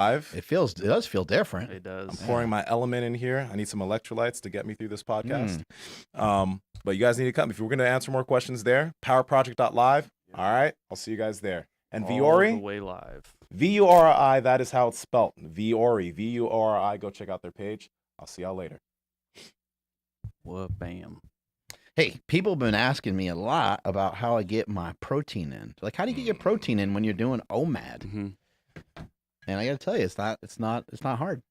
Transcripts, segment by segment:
It does feel different. It does. I'm pouring my element in here. I need some electrolytes to get me through this podcast. But you guys need to come. If we're going to answer more questions there, powerproject.live. All right. I'll see you guys there. And Viori. All the way live. Vuri, that is how it's spelled. Viori, Vuri. Go check out their page. I'll see y'all later. What? Bam. Hey, people have been asking me a lot about how I get my protein in. Like, how do you get your protein in when you're doing OMAD? Mm-hmm. And I got to tell you, it's not hard.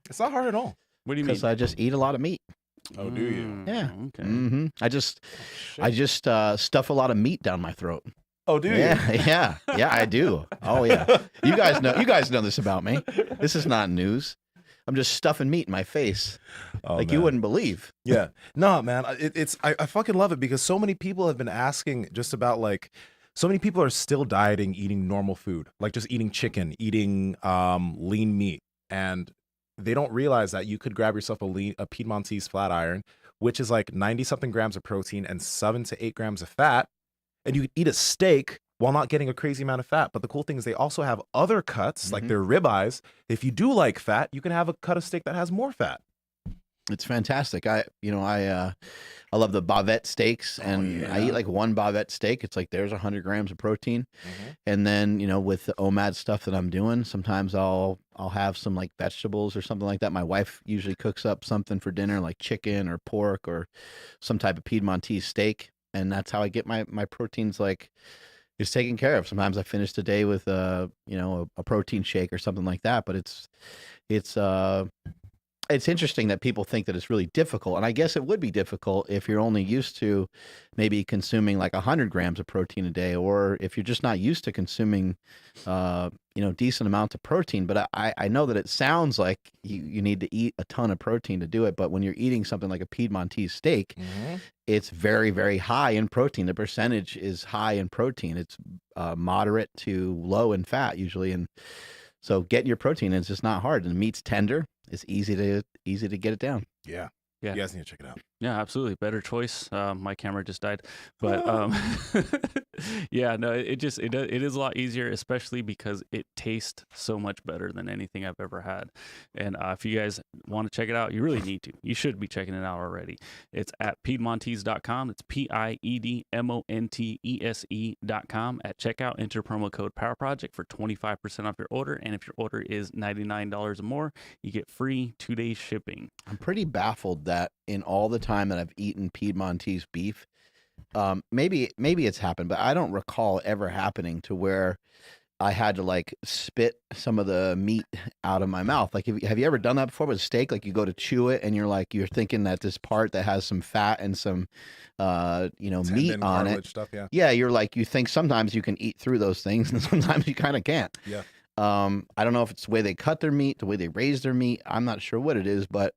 It's not hard at all. What do you mean? Because I just eat a lot of meat. Oh, do you? Yeah. Okay. I just stuff a lot of meat down my throat. Oh, do you? Yeah, I do. Oh yeah. You guys know this about me. This is not news. I'm just stuffing meat in my face. Oh, like man. you wouldn't believe. Yeah. No, man. I fucking love it because so many people have been asking just about like, so many people are still dieting, eating normal food, like just eating chicken, eating lean meat. And they don't realize that you could grab yourself a Piedmontese flat iron, which is like 90 something grams of protein and 7 to 8 grams of fat. And you could eat a steak while not getting a crazy amount of fat. But the cool thing is they also have other cuts, like their ribeyes. If you do like fat, you can have a cut of steak that has more fat. It's fantastic. I love the bavette steaks, and I eat like one bavette steak. It's like there's 100 grams of protein, and then with the OMAD stuff that I'm doing, sometimes I'll have some like vegetables or something like that. My wife usually cooks up something for dinner, like chicken or pork or some type of Piedmontese steak, and that's how I get my proteins like is taken care of. Sometimes I finish the day with a protein shake or something like that, but it's interesting that people think that it's really difficult. And I guess it would be difficult if you're only used to maybe consuming like 100 grams of protein a day, or if you're just not used to consuming, decent amounts of protein. But I know that it sounds like you need to eat a ton of protein to do it. But when you're eating something like a Piedmontese steak, it's very, very high in protein. The percentage is high in protein. It's moderate to low in fat usually. And so getting your protein in is just not hard. And the meat's tender. It's easy to get it down. Yeah. Yeah. You guys need to check it out. Yeah, absolutely. Better choice. My camera just died, but yeah, no, it is a lot easier, especially because it tastes so much better than anything I've ever had. And if you guys want to check it out, you really need to. You should be checking it out already. It's at Piedmontese.com. It's PIEDMONTESE.com. At checkout, enter promo code Power Project for 25% off your order. And if your order is $99 or more, you get free 2-day shipping. I'm pretty baffled that in all the time that I've eaten Piedmontese beef, maybe it's happened, but I don't recall ever happening to where I had to like spit some of the meat out of my mouth. Like, have you ever done that before with a steak? Like you go to chew it and you're thinking that this part that has some fat and some, meat on it. Stuff, yeah. You think sometimes you can eat through those things and sometimes you kind of can't. Yeah. I don't know if it's the way they cut their meat, the way they raise their meat. I'm not sure what it is, but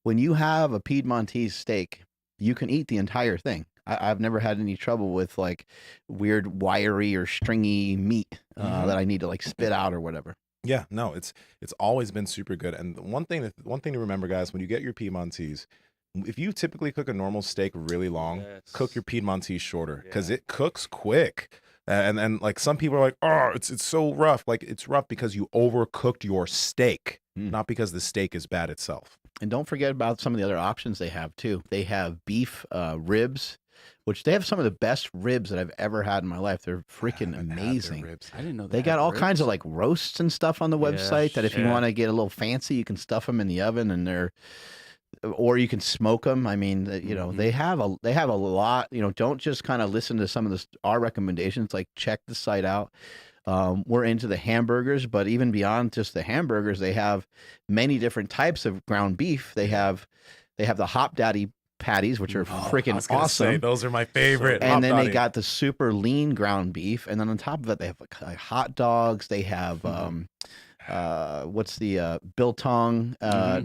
when you have a Piedmontese steak, you can eat the entire thing. I've never had any trouble with like weird wiry or stringy meat that I need to like spit out or whatever. Yeah, no, it's always been super good. And one thing to remember, guys, when you get your Piedmontese, if you typically cook a normal steak really long, cook your Piedmontese shorter because it cooks quick. And like some people are like, oh, it's so rough. Like it's rough because you overcooked your steak, not because the steak is bad itself. And don't forget about some of the other options they have too. They have beef ribs, which they have some of the best ribs that I've ever had in my life. They're freaking amazing. I didn't know they got all kinds of like roasts and stuff on the website that if you want to get a little fancy, you can stuff them in the oven and or you can smoke them. I mean, they have a lot. Don't just kind of listen to some of our recommendations. Like check the site out. We're into the hamburgers, but even beyond just the hamburgers, they have many different types of ground beef. They have the Hop Daddy patties, which are freaking awesome. Those are my favorite. And then they got the super lean ground beef, and then on top of it, they have like hot dogs. They have what's the biltong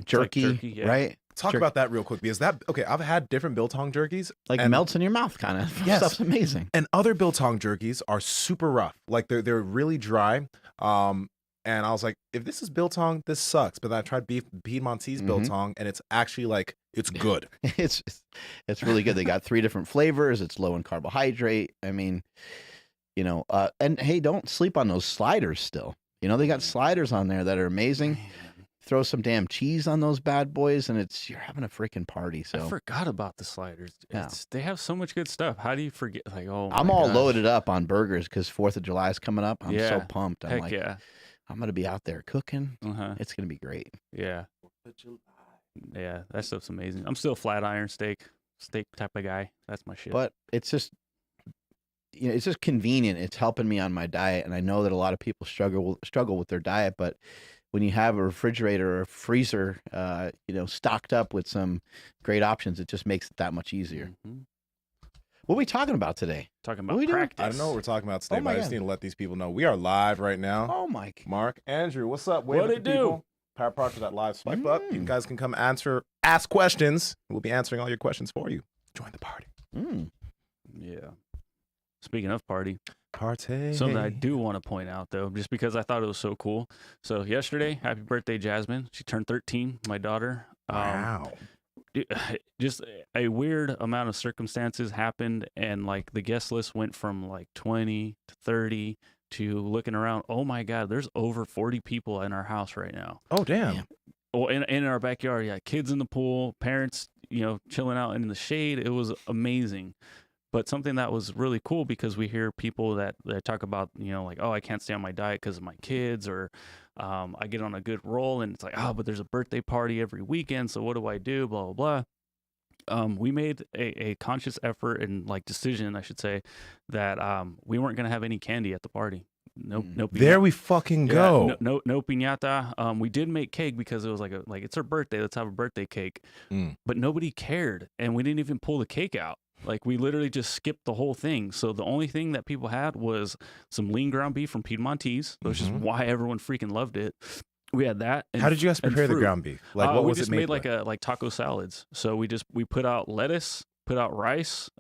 jerky, right? Talk about that real quick because I've had different biltong jerkies. Like melts in your mouth kind of. Yes. Stuff's amazing. And other biltong jerkies are super rough. Like they're really dry. And I was like, if this is biltong, this sucks. But then I tried Piedmontese biltong and it's actually like, it's good. it's really good. They got 3 different flavors. It's low in carbohydrate. I mean, and hey, don't sleep on those sliders still. You know, they got sliders on there that are amazing. Man, Throw some damn cheese on those bad boys, and you're having a freaking party. I So forgot about the sliders. Yeah. They have so much good stuff. How do you forget? Like, oh, I'm my all gosh. loaded up on burgers because 4th of July is coming up. I'm so Yeah. pumped. I'm Heck like, yeah. I'm gonna be out there cooking. Uh-huh. It's gonna be great. Yeah. Yeah, that stuff's amazing. I'm still flat iron steak type of guy. That's my shit. But it's just, you know, it's just convenient. It's helping me on my diet, and I know that a lot of people struggle with their diet. But when you have a refrigerator or a freezer, you know, stocked up with some great options, it just makes it that much easier. Mhm. What are we talking about today? Talking What about we doing? practice. I don't know what we're talking about today, Oh my but I just God. need to let these people know we are live right now. Oh my! Mark, Andrew, what's up? Wave What at it the do? people. Power Project that live swipe up. You Mm. guys can come ask questions. We'll be answering all your questions for you. Join the party. Mm. Yeah. Speaking of party, Party. something I do want to point out though, just because I thought it was so cool. So yesterday, happy birthday, Jasmine. She turned 13, my daughter. Wow. Just a weird amount of circumstances happened, and like the guest list went from like 20 to 30 to looking around. Oh my God, there's over 40 people in our house right now. Oh, damn. Yeah. Well, in our backyard, yeah, kids in the pool, parents, you know, chilling out in the shade. It was amazing. But something that was really cool, because we hear people that talk about, you know, like, oh, I can't stay on my diet because of my kids, or I get on a good roll, and it's like, oh, but there's a birthday party every weekend, so what do I do? Blah, blah, blah. We made a conscious effort and like decision, I should say, that we weren't going to have any candy at the party. No There we fucking go. no piñata. We did make cake because it was like it's her birthday. Let's have a birthday cake. But nobody cared, and we didn't even pull the cake out. Like, we literally just skipped the whole thing. So the only thing that people had was some lean ground beef from Piedmontese, which is why everyone freaking loved it. We had that. And, How did you guys and prepare the fruit. ground beef? Like, what we was just it made made with? like taco salads. So we put out lettuce, put out rice,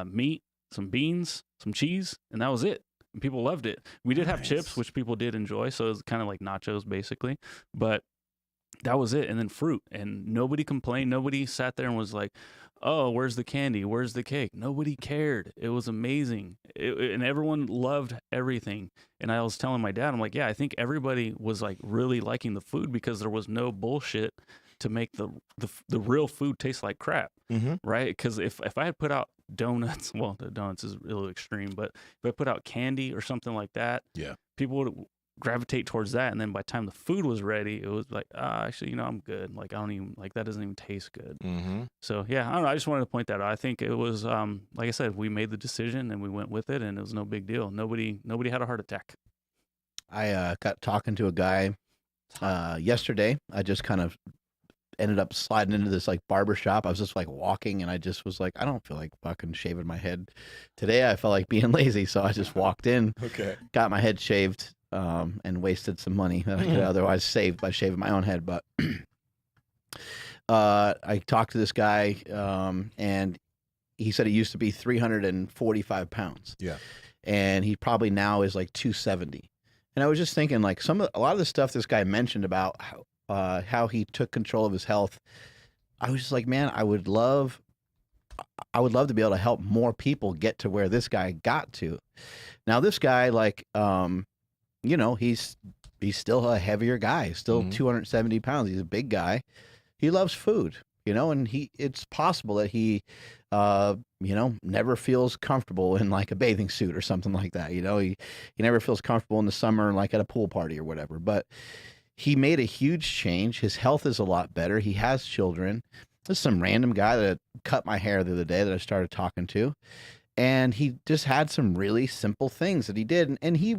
meat, some beans, some cheese, and that was it. And people loved it. We did have Nice. chips, which people did enjoy. So it was kind of like nachos, basically. But that was it. And then fruit. And nobody complained. Nobody sat there and was like, oh, where's the candy? Where's the cake? Nobody cared. It was amazing. And everyone loved everything. And I was telling my dad, I'm like, yeah, I think everybody was like really liking the food because there was no bullshit to make the real food taste like crap. Right? Because if I had put out donuts, well, the donuts is a little extreme, but if I put out candy or something like that, Yeah. people would gravitate towards that. And then by the time the food was ready, it was like, actually, you know, I'm good. Like, I don't even, like, that doesn't even taste good. So yeah, I don't know. I just wanted to point that out. I think it was, like I said, we made the decision and we went with it, and it was no big deal. Nobody had a heart attack. I got talking to a guy yesterday. I just kind of ended up sliding into this like barber shop. I was just like walking, and I just was like, I don't feel like fucking shaving my head today. I felt like being lazy, so I just walked in, Okay. got my head shaved, and wasted some money that I could otherwise save by shaving my own head. But I talked to this guy, and he said he used to be 345 pounds. Yeah. And he probably now is like 270. And I was just thinking, like, a lot of the stuff this guy mentioned about how he took control of his health, I was just like, man, I would love to be able to help more people get to where this guy got to. Now, this guy, like, you know, he's still a heavier guy, still 270 pounds. He's a big guy. He loves food, you know, and it's possible that he, you know, never feels comfortable in like a bathing suit or something like that. You know, he never feels comfortable in the summer, like at a pool party or whatever, but he made a huge change. His health is a lot better. He has children. There's some random guy that cut my hair the other day that I started talking to, and he just had some really simple things that he did. And he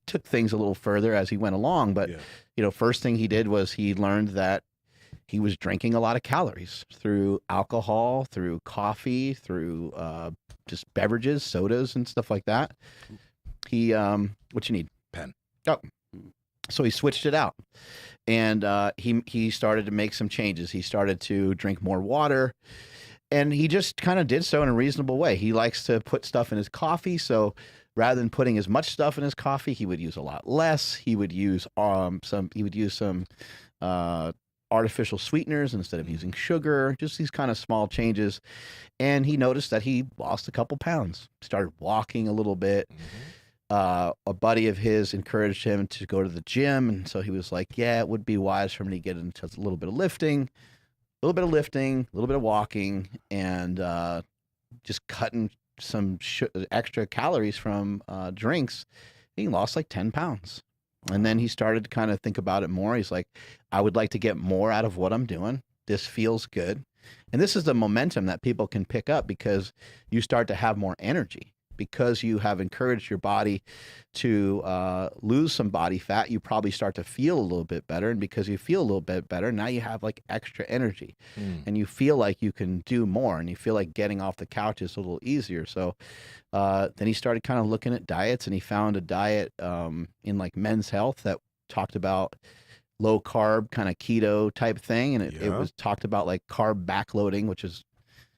took things a little further as he went along. But, you know, first thing he did was he learned that he was drinking a lot of calories through alcohol, through coffee, through just beverages, sodas and stuff like that. He, what you need? Pen. Oh. So he switched it out, and he started to make some changes. He started to drink more water, and he just kind of did so in a reasonable way. He likes to put stuff in his coffee, so rather than putting as much stuff in his coffee, he would use a lot less. He would use some artificial sweeteners instead of using sugar. Just these kind of small changes, and he noticed that he lost a couple pounds. Started walking a little bit. a buddy of his encouraged him to go to the gym. And so he was like, yeah, it would be wise for me to get into a little bit of lifting, a little bit of walking, and just cutting some extra calories from drinks. He lost like 10 pounds. And then he started to kind of think about it more. He's like, I would like to get more out of what I'm doing. This feels good. And this is the momentum that people can pick up because you start to have more energy because you have encouraged your body to lose some body fat. You probably start to feel a little bit better. And because you feel a little bit better, now you have like extra energy and you feel like you can do more and you feel like getting off the couch is a little easier. So then he started kind of looking at diets and he found a diet in like Men's Health that talked about low carb kind of keto type thing. And it was talked about like carb backloading, which is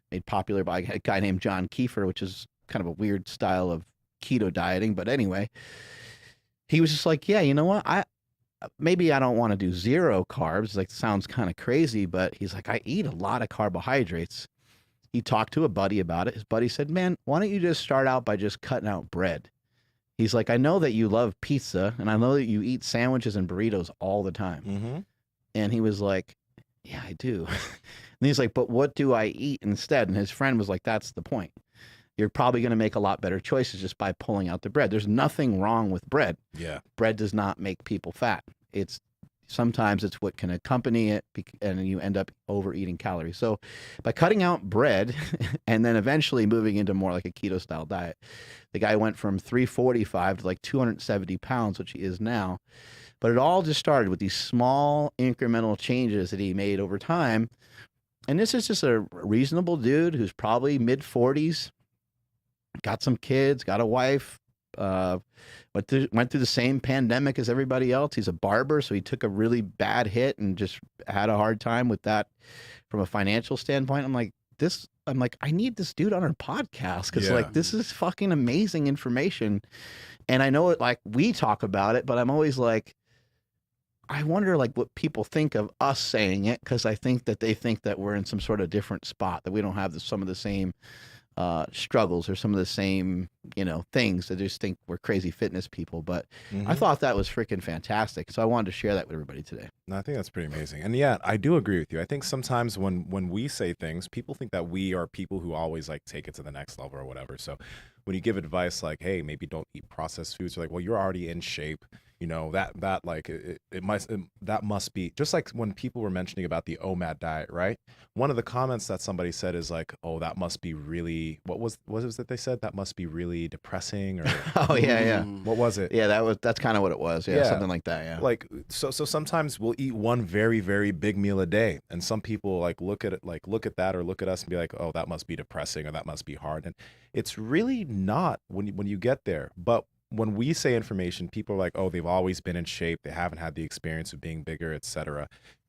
made popular by a guy named John Kiefer, which is kind of a weird style of keto dieting. But anyway, he was just like, yeah, you know what? Maybe I don't want to do zero carbs. Like, sounds kind of crazy, but he's like, I eat a lot of carbohydrates. He talked to a buddy about it. His buddy said, man, why don't you just start out by just cutting out bread? He's like, I know that you love pizza and I know that you eat sandwiches and burritos all the time. Mm-hmm. And he was like, yeah, I do. And he's like, but what do I eat instead? And his friend was like, that's the point. You're probably going to make a lot better choices just by pulling out the bread. There's nothing wrong with bread. Yeah. Bread does not make people fat. Sometimes it's what can accompany it, and you end up overeating calories. So by cutting out bread and then eventually moving into more like a keto style diet, the guy went from 345 to like 270 pounds, which he is now. But it all just started with these small incremental changes that he made over time. And this is just a reasonable dude who's probably mid 40s, got some kids, got a wife, went through the same pandemic as everybody else. He's a barber, so he took a really bad hit and just had a hard time with that from a financial standpoint. I'm like, I need this dude on our podcast because like this is fucking amazing information. And I know it, like we talk about it, but I'm always like, I wonder like what people think of us saying it, because I think that they think that we're in some sort of different spot, that we don't have some of the same struggles or some of the same, things. They just think we're crazy fitness people. But I thought that was freaking fantastic. So I wanted to share that with everybody today. No, I think that's pretty amazing. And yeah, I do agree with you. I think sometimes when we say things, people think that we are people who always like take it to the next level or whatever. So when you give advice like, hey, maybe don't eat processed foods, you're like, well, you're already in shape. That must be just like when people were mentioning about the OMAD diet, right? One of the comments that somebody said is like, oh, that must be really, what was it that they said? That must be really depressing or oh yeah. What was it? Yeah, that's kind of what it was. Yeah, something like that. Yeah. Like so sometimes we'll eat one very, very big meal a day, and some people like look at that or look at us and be like, oh, that must be depressing or that must be hard. And it's really not when you get there. But when we say information, people are like, oh, they've always been in shape. They haven't had the experience of being bigger, etc.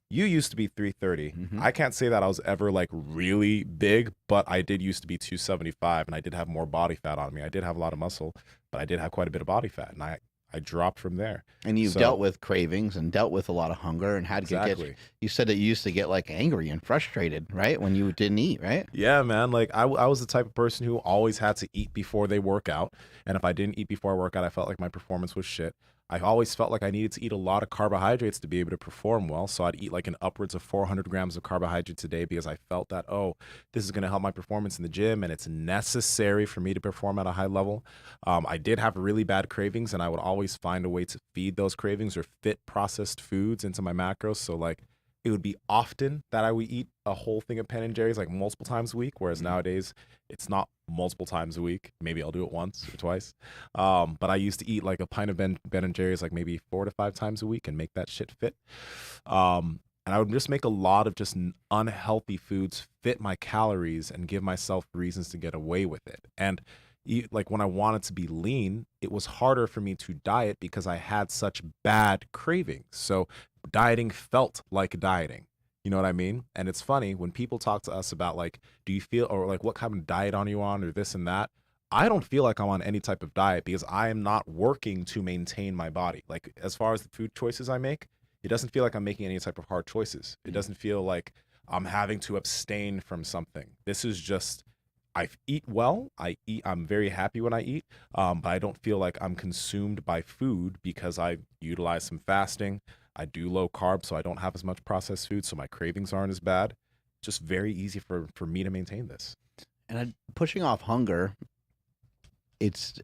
You used to be 330. I can't say that I was ever like really big, but I did used to be 275 and I did have more body fat on me. I did have a lot of muscle, but I did have quite a bit of body fat, and I dropped from there. And you've dealt with cravings and dealt with a lot of hunger and had to get, you said that you used to get like angry and frustrated, right? When you didn't eat, right? Yeah, man. Like I was the type of person who always had to eat before they work out. And if I didn't eat before I work out, I felt like my performance was shit. I always felt like I needed to eat a lot of carbohydrates to be able to perform well. So I'd eat like an upwards of 400 grams of carbohydrates a day because I felt that, oh, this is going to help my performance in the gym and it's necessary for me to perform at a high level. I did have really bad cravings, and I would always find a way to feed those cravings or fit processed foods into my macros. So like it would be often that I would eat a whole thing of Ben & Jerry's like multiple times a week, whereas nowadays it's not multiple times a week. Maybe I'll do it once or twice. But I used to eat like a pint of Ben & Jerry's like maybe 4 to 5 times a week and make that shit fit. And I would just make a lot of just unhealthy foods fit my calories and give myself reasons to get away with it. And like when I wanted to be lean, it was harder for me to diet because I had such bad cravings. So dieting felt like dieting. You know what I mean? And it's funny when people talk to us about like, do you feel, or like what kind of diet are you on or this and that? I don't feel like I'm on any type of diet because I am not working to maintain my body. Like as far as the food choices I make, it doesn't feel like I'm making any type of hard choices. It doesn't feel like I'm having to abstain from something. This is just, I eat well. I'm very happy when I eat, but I don't feel like I'm consumed by food because I utilize some fasting. I do low carb, so I don't have as much processed food, so my cravings aren't as bad. Just very easy for me to maintain this. And pushing off hunger, it's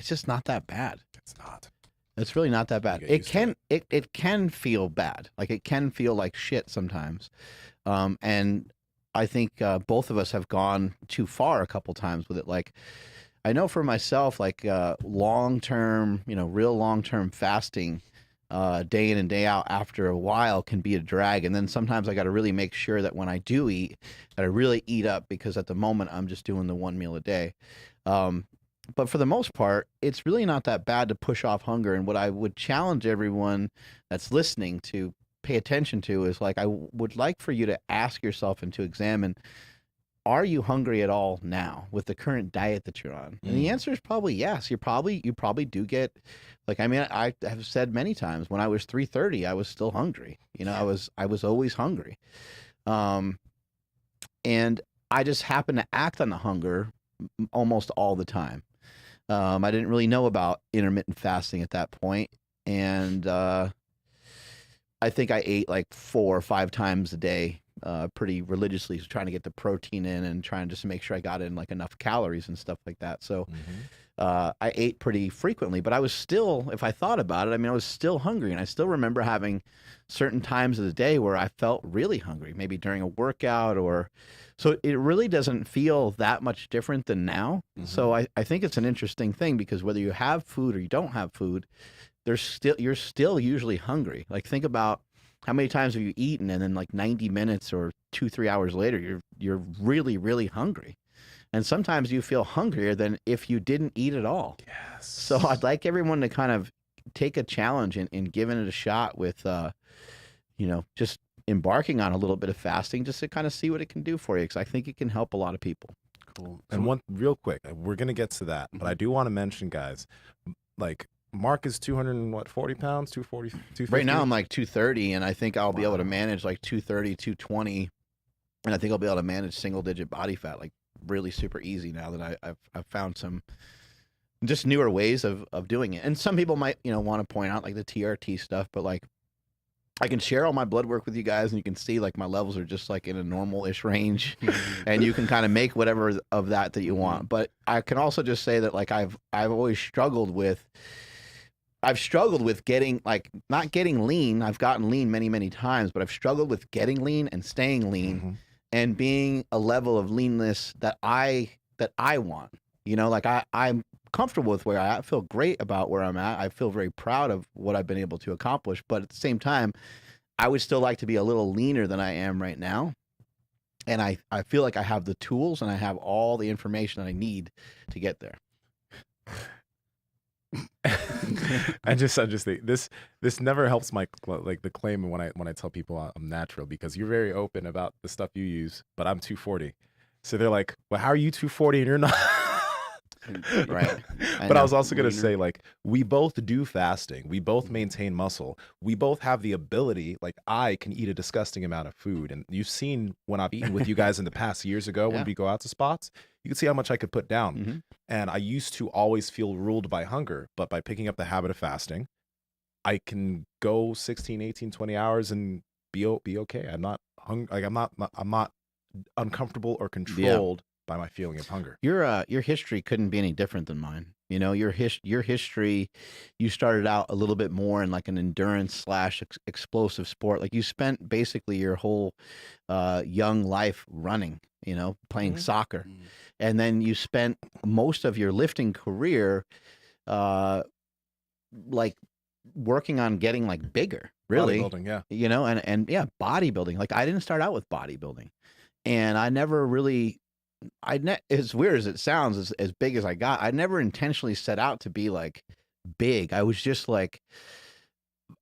just not that bad. It's not. It's really not that bad. You get It used to can it can feel bad. Like it can feel like shit sometimes. And I think both of us have gone too far a couple times with it. Like I know for myself, like long term, real long term fasting, day in and day out after a while can be a drag. And then sometimes I got to really make sure that when I do eat, that I really eat up, because at the moment I'm just doing the one meal a day. But for the most part, it's really not that bad to push off hunger. And what I would challenge everyone that's listening to pay attention to is, like, I would like for you to ask yourself and to examine, are you hungry at all now with the current diet that you're on? And the answer is probably yes. You probably do get, like, I mean, I have said many times, when I was 330, I was still hungry. I was always hungry. And I just happened to act on the hunger almost all the time. I didn't really know about intermittent fasting at that point. And I think I ate like 4 or 5 times a day, pretty religiously, trying to get the protein in and trying just to make sure I got in like enough calories and stuff like that. So I ate pretty frequently, but I was still, if I thought about it, I mean, I was still hungry. And I still remember having certain times of the day where I felt really hungry, maybe during a workout or... So it really doesn't feel that much different than now. So I think it's an interesting thing, because whether you have food or you don't have food, you're still usually hungry. Like, think about how many times have you eaten, and then like 90 minutes or 2-3 hours later, you're really, really hungry. And sometimes you feel hungrier than if you didn't eat at all. Yes. So I'd like everyone to kind of take a challenge in giving it a shot with, just embarking on a little bit of fasting, just to kind of see what it can do for you, because I think it can help a lot of people. Cool. And one real quick, we're gonna get to that, but I do want to mention, guys, like, Mark is 240 pounds, 240, 250. Right now I'm like 230, and I think I'll be able to manage like 230, 220, and I think I'll be able to manage single digit body fat like really super easy now that I've found some just newer ways of doing it. And some people might want to point out like the TRT stuff, but like, I can share all my blood work with you guys, and you can see like my levels are just like in a normal-ish range, and you can kind of make whatever of that you want. But I can also just say that like I've always struggled with getting, like, not getting lean. I've gotten lean many, many times, but I've struggled with getting lean and staying lean and being a level of leanness that I want. Like I'm comfortable with where I feel great about where I'm at. I feel very proud of what I've been able to accomplish, but at the same time, I would still like to be a little leaner than I am right now. And I feel like I have the tools and I have all the information that I need to get there. I just think this never helps my, like, the claim when I tell people I'm natural, because you're very open about the stuff you use, but I'm 240. So they're like, well, how are you 240 and you're not? Right. But I was also going to say, like, we both do fasting. We both maintain muscle. We both have the ability, like, I can eat a disgusting amount of food. And you've seen when I've eaten with you guys in the past years ago, when we go out to spots, you can see how much I could put down. And I used to always feel ruled by hunger, but by picking up the habit of fasting, I can go 16, 18, 20 hours and be okay. I'm not like, I'm not uncomfortable or controlled by my feeling of hunger. Your history couldn't be any different than mine. Your history, you started out a little bit more in like an endurance / explosive sport. Like, you spent basically your whole young life running, playing soccer. And then you spent most of your lifting career like working on getting like bigger, really. Bodybuilding, yeah. And bodybuilding. Like, I didn't start out with bodybuilding, and I never really, as weird as it sounds, as big as I got, I never intentionally set out to be like big. I was just like,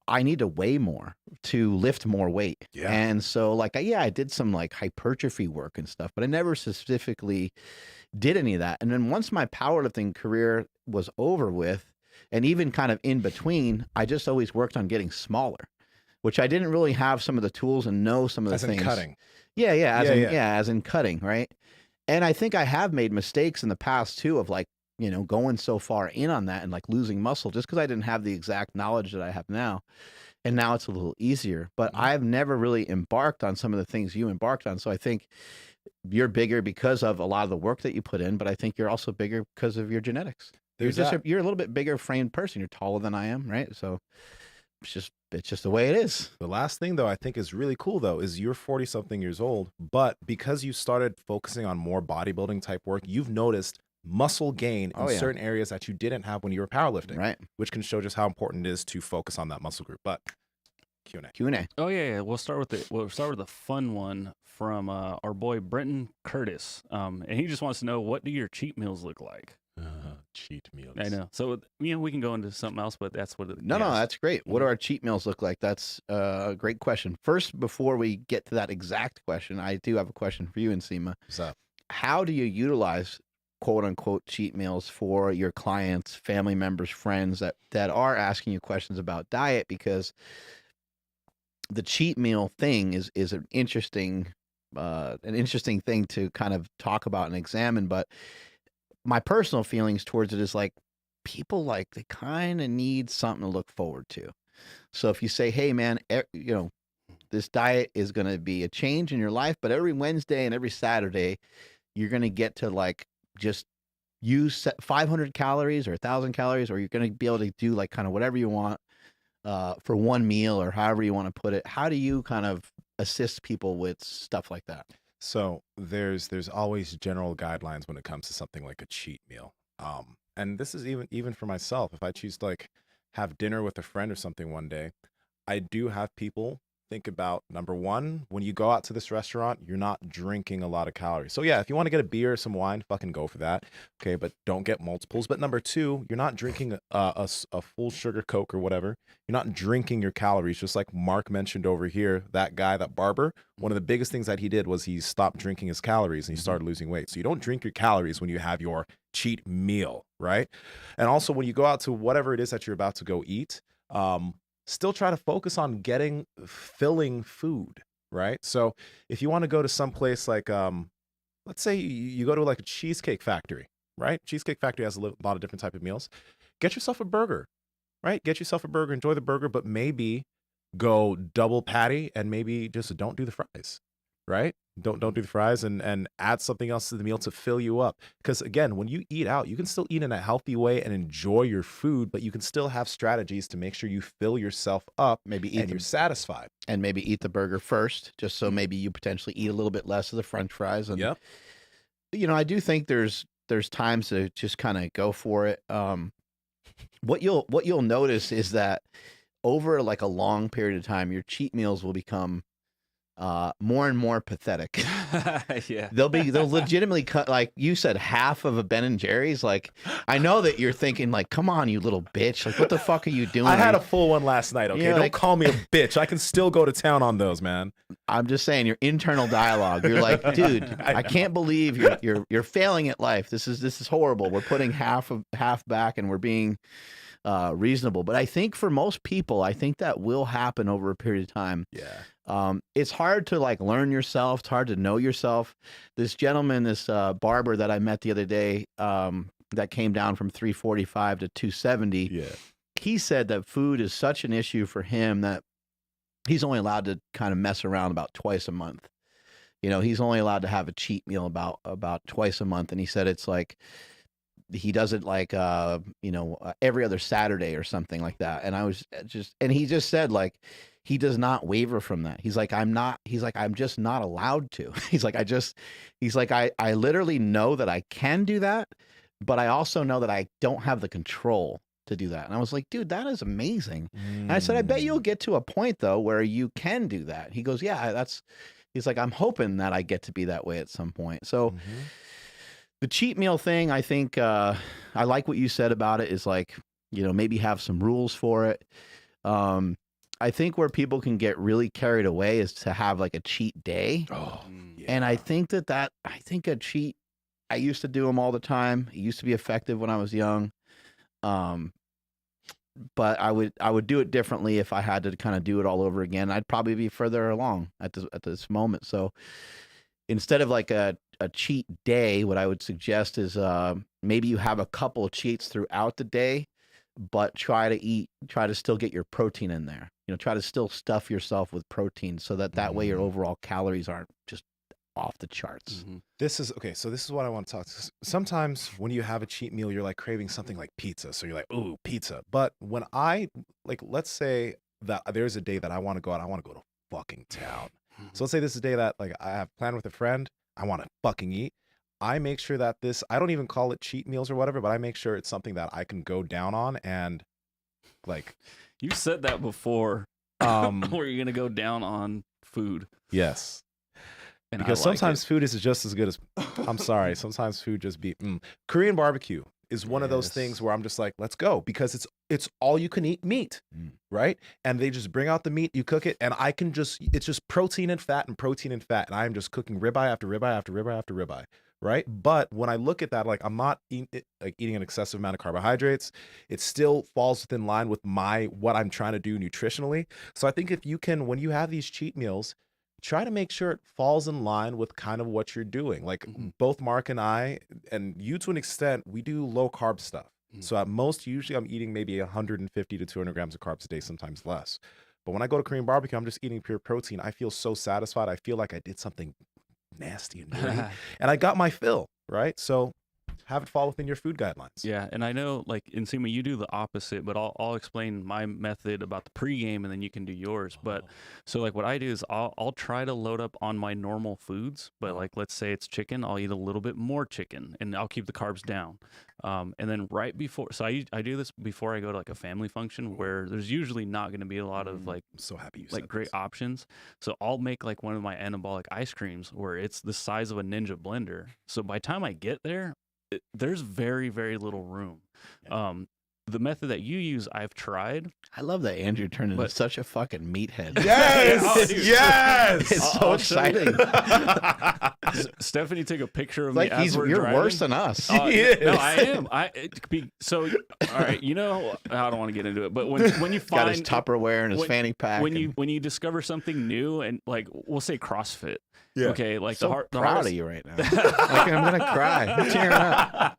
I need to weigh more to lift more weight. Yeah. And so like, I did some like hypertrophy work and stuff, but I never specifically did any of that. And then once my powerlifting career was over with, and even kind of in between, I just always worked on getting smaller, which I didn't really have some of the tools and know some of the things. As in cutting. As in cutting, right? And I think I have made mistakes in the past too of like, going so far in on that and like losing muscle just because I didn't have the exact knowledge that I have now. And now it's a little easier, but Mhm. I've never really embarked on some of the things you embarked on. So I think you're bigger because of a lot of the work that you put in, but I think you're also bigger because of your genetics. You're There's just that. you're a little bit bigger framed person. You're taller than I am, right? So it's just the way it is. The last thing though I think is really cool though is you're 40 something years old, but because you started focusing on more bodybuilding type work, you've noticed muscle gain in Oh yeah, certain areas that you didn't have when you were powerlifting, right. which can show just how important it is to focus on that muscle group. But Q&A. Q&A. Oh yeah. We'll start with the fun one from our boy Brenton Curtis. And he just wants to know, what do your cheat meals look like? Cheat meals. I know. So we can go into something else, but that's what. No, that's great. What do Mhm. our cheat meals look like? That's a great question. First, before we get to that exact question, I do have a question for you, Nsima. So How do you utilize quote unquote cheat meals for your clients, family members, friends that are asking you questions about diet? Because the cheat meal thing is an interesting thing to kind of talk about and examine. But my personal feelings towards it is like people like they kind of need something to look forward to. So if you say, "Hey, man, this diet is going to be a change in your life, but every Wednesday and every Saturday, you're going to get to like just use 500 calories or 1,000 calories, or you're going to be able to do like kind of whatever you want for one meal or however you want to put it." How do you kind of assist people with stuff like that? So there's always general guidelines when it comes to something like a cheat meal. And this is even for myself. If I choose to like have dinner with a friend or something one day, I do have people think about number one, when you go out to this restaurant, you're not drinking a lot of calories. So yeah, if you want to get a beer or some wine, fucking go for that. Okay, but don't get multiples. But number two, you're not drinking a full sugar Coke or whatever. You're not drinking your calories, just like Mark mentioned over here. That guy, that barber, one of the biggest things that he did was he stopped drinking his calories and he started losing weight. So you don't drink your calories when you have your cheat meal, right? And also when you go out to whatever it is that you're about to go eat, still try to focus on getting filling food, right? So if you want to go to some place like let's say you go to like a cheesecake factory, right? Cheesecake factory has a lot of different type of meals. Get yourself a burger, right? Get yourself a burger, enjoy the burger, but maybe go double patty and maybe just don't do the fries, right? Don't do the fries and add something else to the meal to fill you up. Because again, when you eat out, you can still eat in a healthy way and enjoy your food, but you can still have strategies to make sure you fill yourself up Maybe and you're satisfied. and maybe eat the burger first, just so maybe you potentially eat a little bit less of the French fries. And Yep. I do think there's times to just kind of go for it. What you'll notice is that over like a long period of time, your cheat meals will become more and more pathetic. Yeah. They'll legitimately cut, like you said, half of a Ben and Jerry's. Like, I know that you're thinking like, come on, you little bitch. Like, what the fuck are you doing? I had a full one last night, okay? Yeah, Don't like- call me a bitch. I can still go to town on those, man. I'm just saying your internal dialogue. You're like, dude, I can't believe you're failing at life. This is horrible. We're putting half back and we're being reasonable. But I think for most people, I think that will happen over a period of time. Yeah. It's hard to like learn yourself. It's hard to know yourself. This gentleman, this barber that I met the other day, that came down from 345 to 270. Yeah. He said that food is such an issue for him that he's only allowed to kind of mess around about twice a month. He's only allowed to have a cheat meal about twice a month. And he said it's like he does it like every other Saturday or something like that. And I was and he just said like he does not waver from that. He's like I'm just not allowed to. He's like I literally know that I can do that, but I also know that I don't have the control to do that. And I was like, dude, that is amazing. And I said, I bet you'll get to a point though where you can do that. He goes, yeah, he's like, I'm hoping that I get to be that way at some point. So the cheat meal thing, I think I like what you said about it is like, maybe have some rules for it. I think where people can get really carried away is to have like a cheat day. Oh, And I think a cheat, I used to do them all the time. It used to be effective when I was young. But I would do it differently if I had to kind of do it all over again. I'd probably be further along at this moment. So instead of like a cheat day, what I would suggest is maybe you have a couple of cheats throughout the day, but try to still get your protein in there. You know, try to still stuff yourself with protein so that way your overall calories aren't just off the charts. This is okay. So this is what I want to talk. Sometimes when you have a cheat meal, you're like craving something like pizza. So you're like, ooh, pizza. But when I like, let's say that there's a day that I want to go out, I want to go to fucking town. So let's say this is a day that like I have planned with a friend. I want to fucking eat. I make sure that I don't even call it cheat meals or whatever, but I make sure it's something that I can go down on and like. You said that before. Where you're gonna go down on food. Yes. And because sometimes food is just as good as, I'm sorry, sometimes food just be, Korean barbecue is one of those things where I'm just like, let's go, because it's all you can eat meat, right? And they just bring out the meat, you cook it, and it's just protein and fat and protein and fat, and I'm just cooking ribeye after ribeye after ribeye after ribeye, right? But when I look at that, like I'm not eating an excessive amount of carbohydrates. It still falls within line with what I'm trying to do nutritionally. So I think if you can, when you have these cheat meals, try to make sure it falls in line with kind of what you're doing. Like both Mark and I, and you to an extent, we do low carb stuff. So at most, usually I'm eating maybe 150 to 200 grams of carbs a day, sometimes less. But when I go to Korean barbecue, I'm just eating pure protein. I feel so satisfied. I feel like I did something nasty and dirty, and I got my fill, right? So have it fall within your food guidelines. Yeah, and I know, like, Nsima, you do the opposite, but I'll explain my method about the pregame, and then you can do yours. But so, like, what I do is I'll try to load up on my normal foods, but like, let's say it's chicken, I'll eat a little bit more chicken, and I'll keep the carbs down. And then right before, so I do this before I go to like a family function where there's usually not going to be a lot of like, I'm so happy you like said great this. options. So I'll make like one of my anabolic ice creams where it's the size of a Ninja blender. So by the time I get there, there's very, very little room. The method that you use, I've tried. I love that Andrew turned into such a fucking meathead. Yes, yes. It's so exciting. Stephanie took a picture of Like me as we're you're driving. worse than us. No, I am. So, all right. You know, I don't want to get into it, but when you find got his Tupperware and his fanny pack, when you discover something new, and like we'll say CrossFit. Yeah. Okay, like so the proud hardest... of you right now. Like I'm gonna cry. I'm tearing up.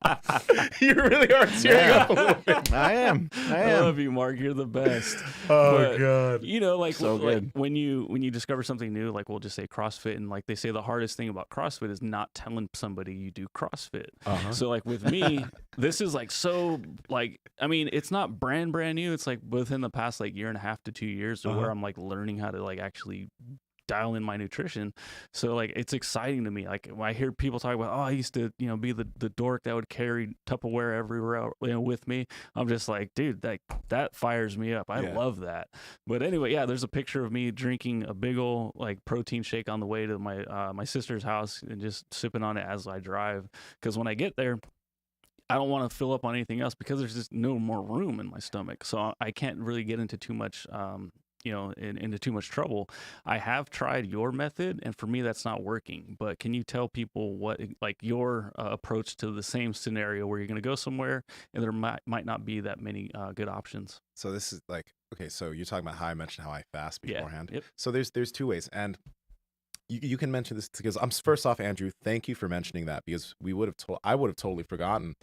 You really are tearing up a little bit. I am. I love you, Mark. You're the best. Oh God. You know, like, so good. When you discover something new, like we'll just say CrossFit, and like they say the hardest thing about CrossFit is not telling somebody you do CrossFit. So like with me, this is like so like, I mean, it's not brand new. It's like within the past like year and a half to 2 years, so where I'm like learning how to like actually dial in my nutrition. So like it's exciting to me. Like when I hear people talk about, oh, I used to, you know, be the dork that would carry Tupperware everywhere, you know, with me. I'm just like, dude, that fires me up. I love that. But anyway, yeah, there's a picture of me drinking a big ol' like protein shake on the way to my sister's house and just sipping on it as I drive. Because when I get there, I don't want to fill up on anything else because there's just no more room in my stomach. So I can't really get into too much you know, into too much trouble. I have tried your method, and for me, that's not working. But can you tell people what, like, your approach to the same scenario where you're going to go somewhere and there might not be that many good options? So this is like, okay, so you're talking about how I mentioned how I fast beforehand. Yep. So there's two ways, and you can mention this because first off, Andrew, thank you for mentioning that because I would have totally forgotten.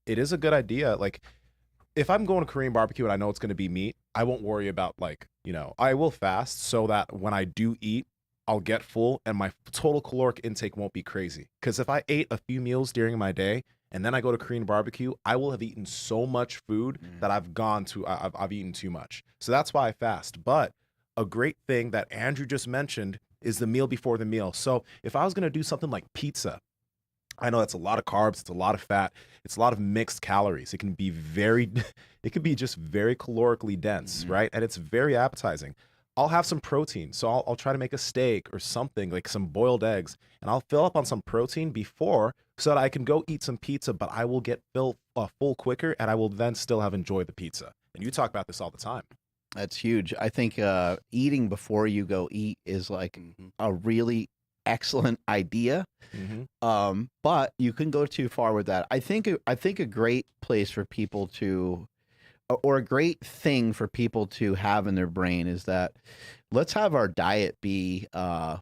It is a good idea. Like, if I'm going to Korean barbecue and I know it's going to be meat, I won't worry about, like, you know, I will fast so that when I do eat, I'll get full and my total caloric intake won't be crazy. Because if I ate a few meals during my day and then I go to Korean barbecue, I will have eaten so much food that I've eaten too much. So that's why I fast. But a great thing that Andrew just mentioned is the meal before the meal. So if I was going to do something like pizza, I know that's a lot of carbs, it's a lot of fat, it's a lot of mixed calories. It can be just very calorically dense, right? And it's very appetizing. I'll have some protein. So I'll try to make a steak or something, like some boiled eggs, and I'll fill up on some protein before so that I can go eat some pizza, but I will get full quicker and I will then still have enjoyed the pizza. And you talk about this all the time. That's huge. I think eating before you go eat is like a really excellent idea. But you can go too far with that. I think a great place for people to, or a great thing for people to have in their brain is that let's have our diet be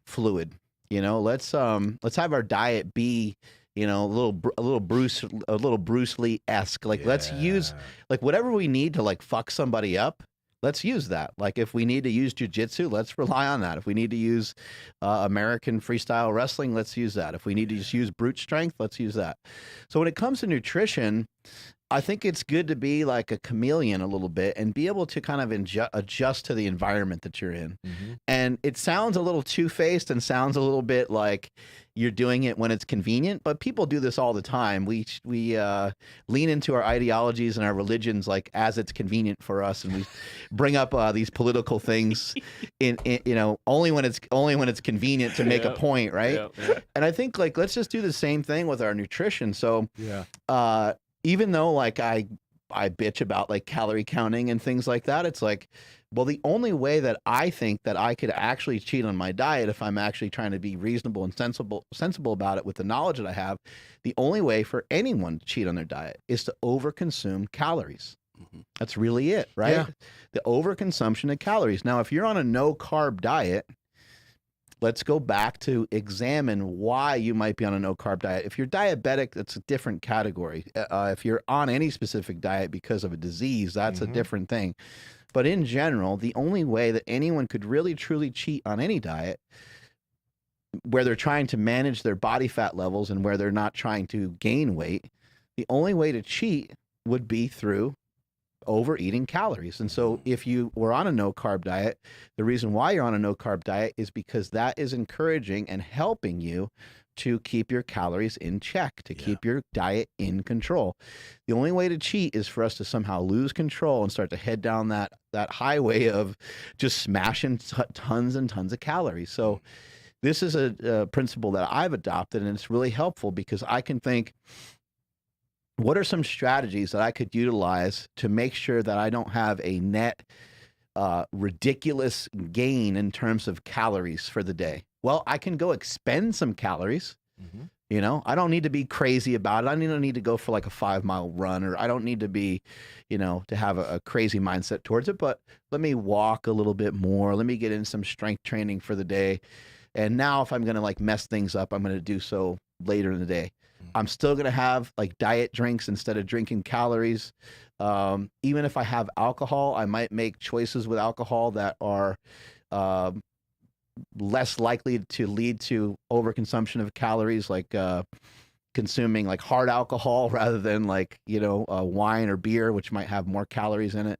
fluid. You know, let's have our diet be, you know, a little Bruce Lee-esque. Like let's use Yeah. like whatever we need to like fuck somebody up. Let's use that. Like if we need to use jujitsu, let's rely on that. If we need to use American freestyle wrestling, let's use that. If we need to just use brute strength, let's use that. So when it comes to nutrition, I think it's good to be like a chameleon a little bit and be able to kind of adjust to the environment that you're in. And it sounds a little two-faced and sounds a little bit like you're doing it when it's convenient, but people do this all the time. We lean into our ideologies and our religions like as it's convenient for us, and we bring up these political things in you know only when it's convenient to make a point, right? And I think like let's just do the same thing with our nutrition. So even though like I bitch about like calorie counting and things like that, it's like, well, the only way that I think that I could actually cheat on my diet, if I'm actually trying to be reasonable and sensible about it with the knowledge that I have, the only way for anyone to cheat on their diet is to overconsume calories. That's really it, right? Yeah. The overconsumption of calories. Now, if you're on a no carb diet, let's go back to examine why you might be on a no carb diet. If you're diabetic, that's a different category. If you're on any specific diet because of a disease, that's a different thing. But in general, the only way that anyone could really truly cheat on any diet where they're trying to manage their body fat levels and where they're not trying to gain weight, the only way to cheat would be through overeating calories. And so if you were on a no carb diet, the reason why you're on a no carb diet is because that is encouraging and helping you to keep your calories in check, to keep your diet in control. The only way to cheat is for us to somehow lose control and start to head down that highway of just smashing tons and tons of calories. So this is a principle that I've adopted, and it's really helpful because I can think, what are some strategies that I could utilize to make sure that I don't have a net ridiculous gain in terms of calories for the day? Well, I can go expend some calories. You know, I don't need to be crazy about it. I don't need to go for like a 5-mile run, or I don't need to be, you know, to have a crazy mindset towards it. But let me walk a little bit more. Let me get in some strength training for the day. And now if I'm going to like mess things up, I'm going to do so later in the day. I'm still going to have like diet drinks instead of drinking calories. Even if I have alcohol, I might make choices with alcohol that are less likely to lead to overconsumption of calories, like consuming like hard alcohol rather than like, you know, wine or beer, which might have more calories in it.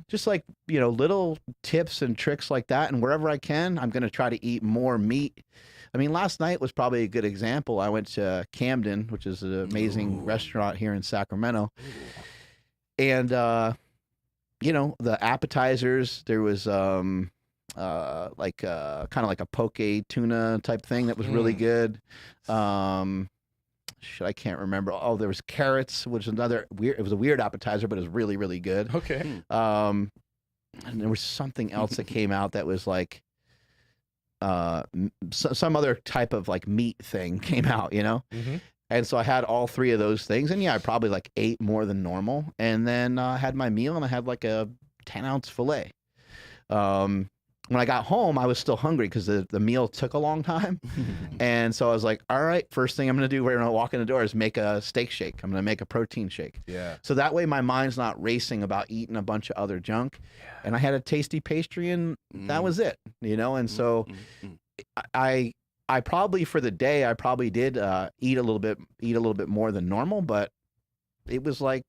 Just like, you know, little tips and tricks like that. And wherever I can, I'm going to try to eat more meat. I mean, last night was probably a good example. I went to Camden, which is an amazing restaurant here in Sacramento. And, you know, the appetizers, there was like kind of like a poke tuna type thing that was really good. I can't remember. Oh, there was carrots, which was another weird. It was a weird appetizer, but it was really, really good. Okay. And there was something else that came out that was like some other type of like meat thing came out, you know. And so I had all three of those things, and yeah, I probably like ate more than normal, and then I had my meal, and I had like a 10-ounce fillet. When I got home, I was still hungry because the meal took a long time. And so I was like, all right, first thing I'm going to do when I walk in the door is make a steak shake. I'm going to make a protein shake. Yeah. So So that way my mind's not racing about eating a bunch of other junk. And I had a tasty pastry, and that was it, you know? And so I probably for the day, I probably did eat a little bit more than normal, but it was like,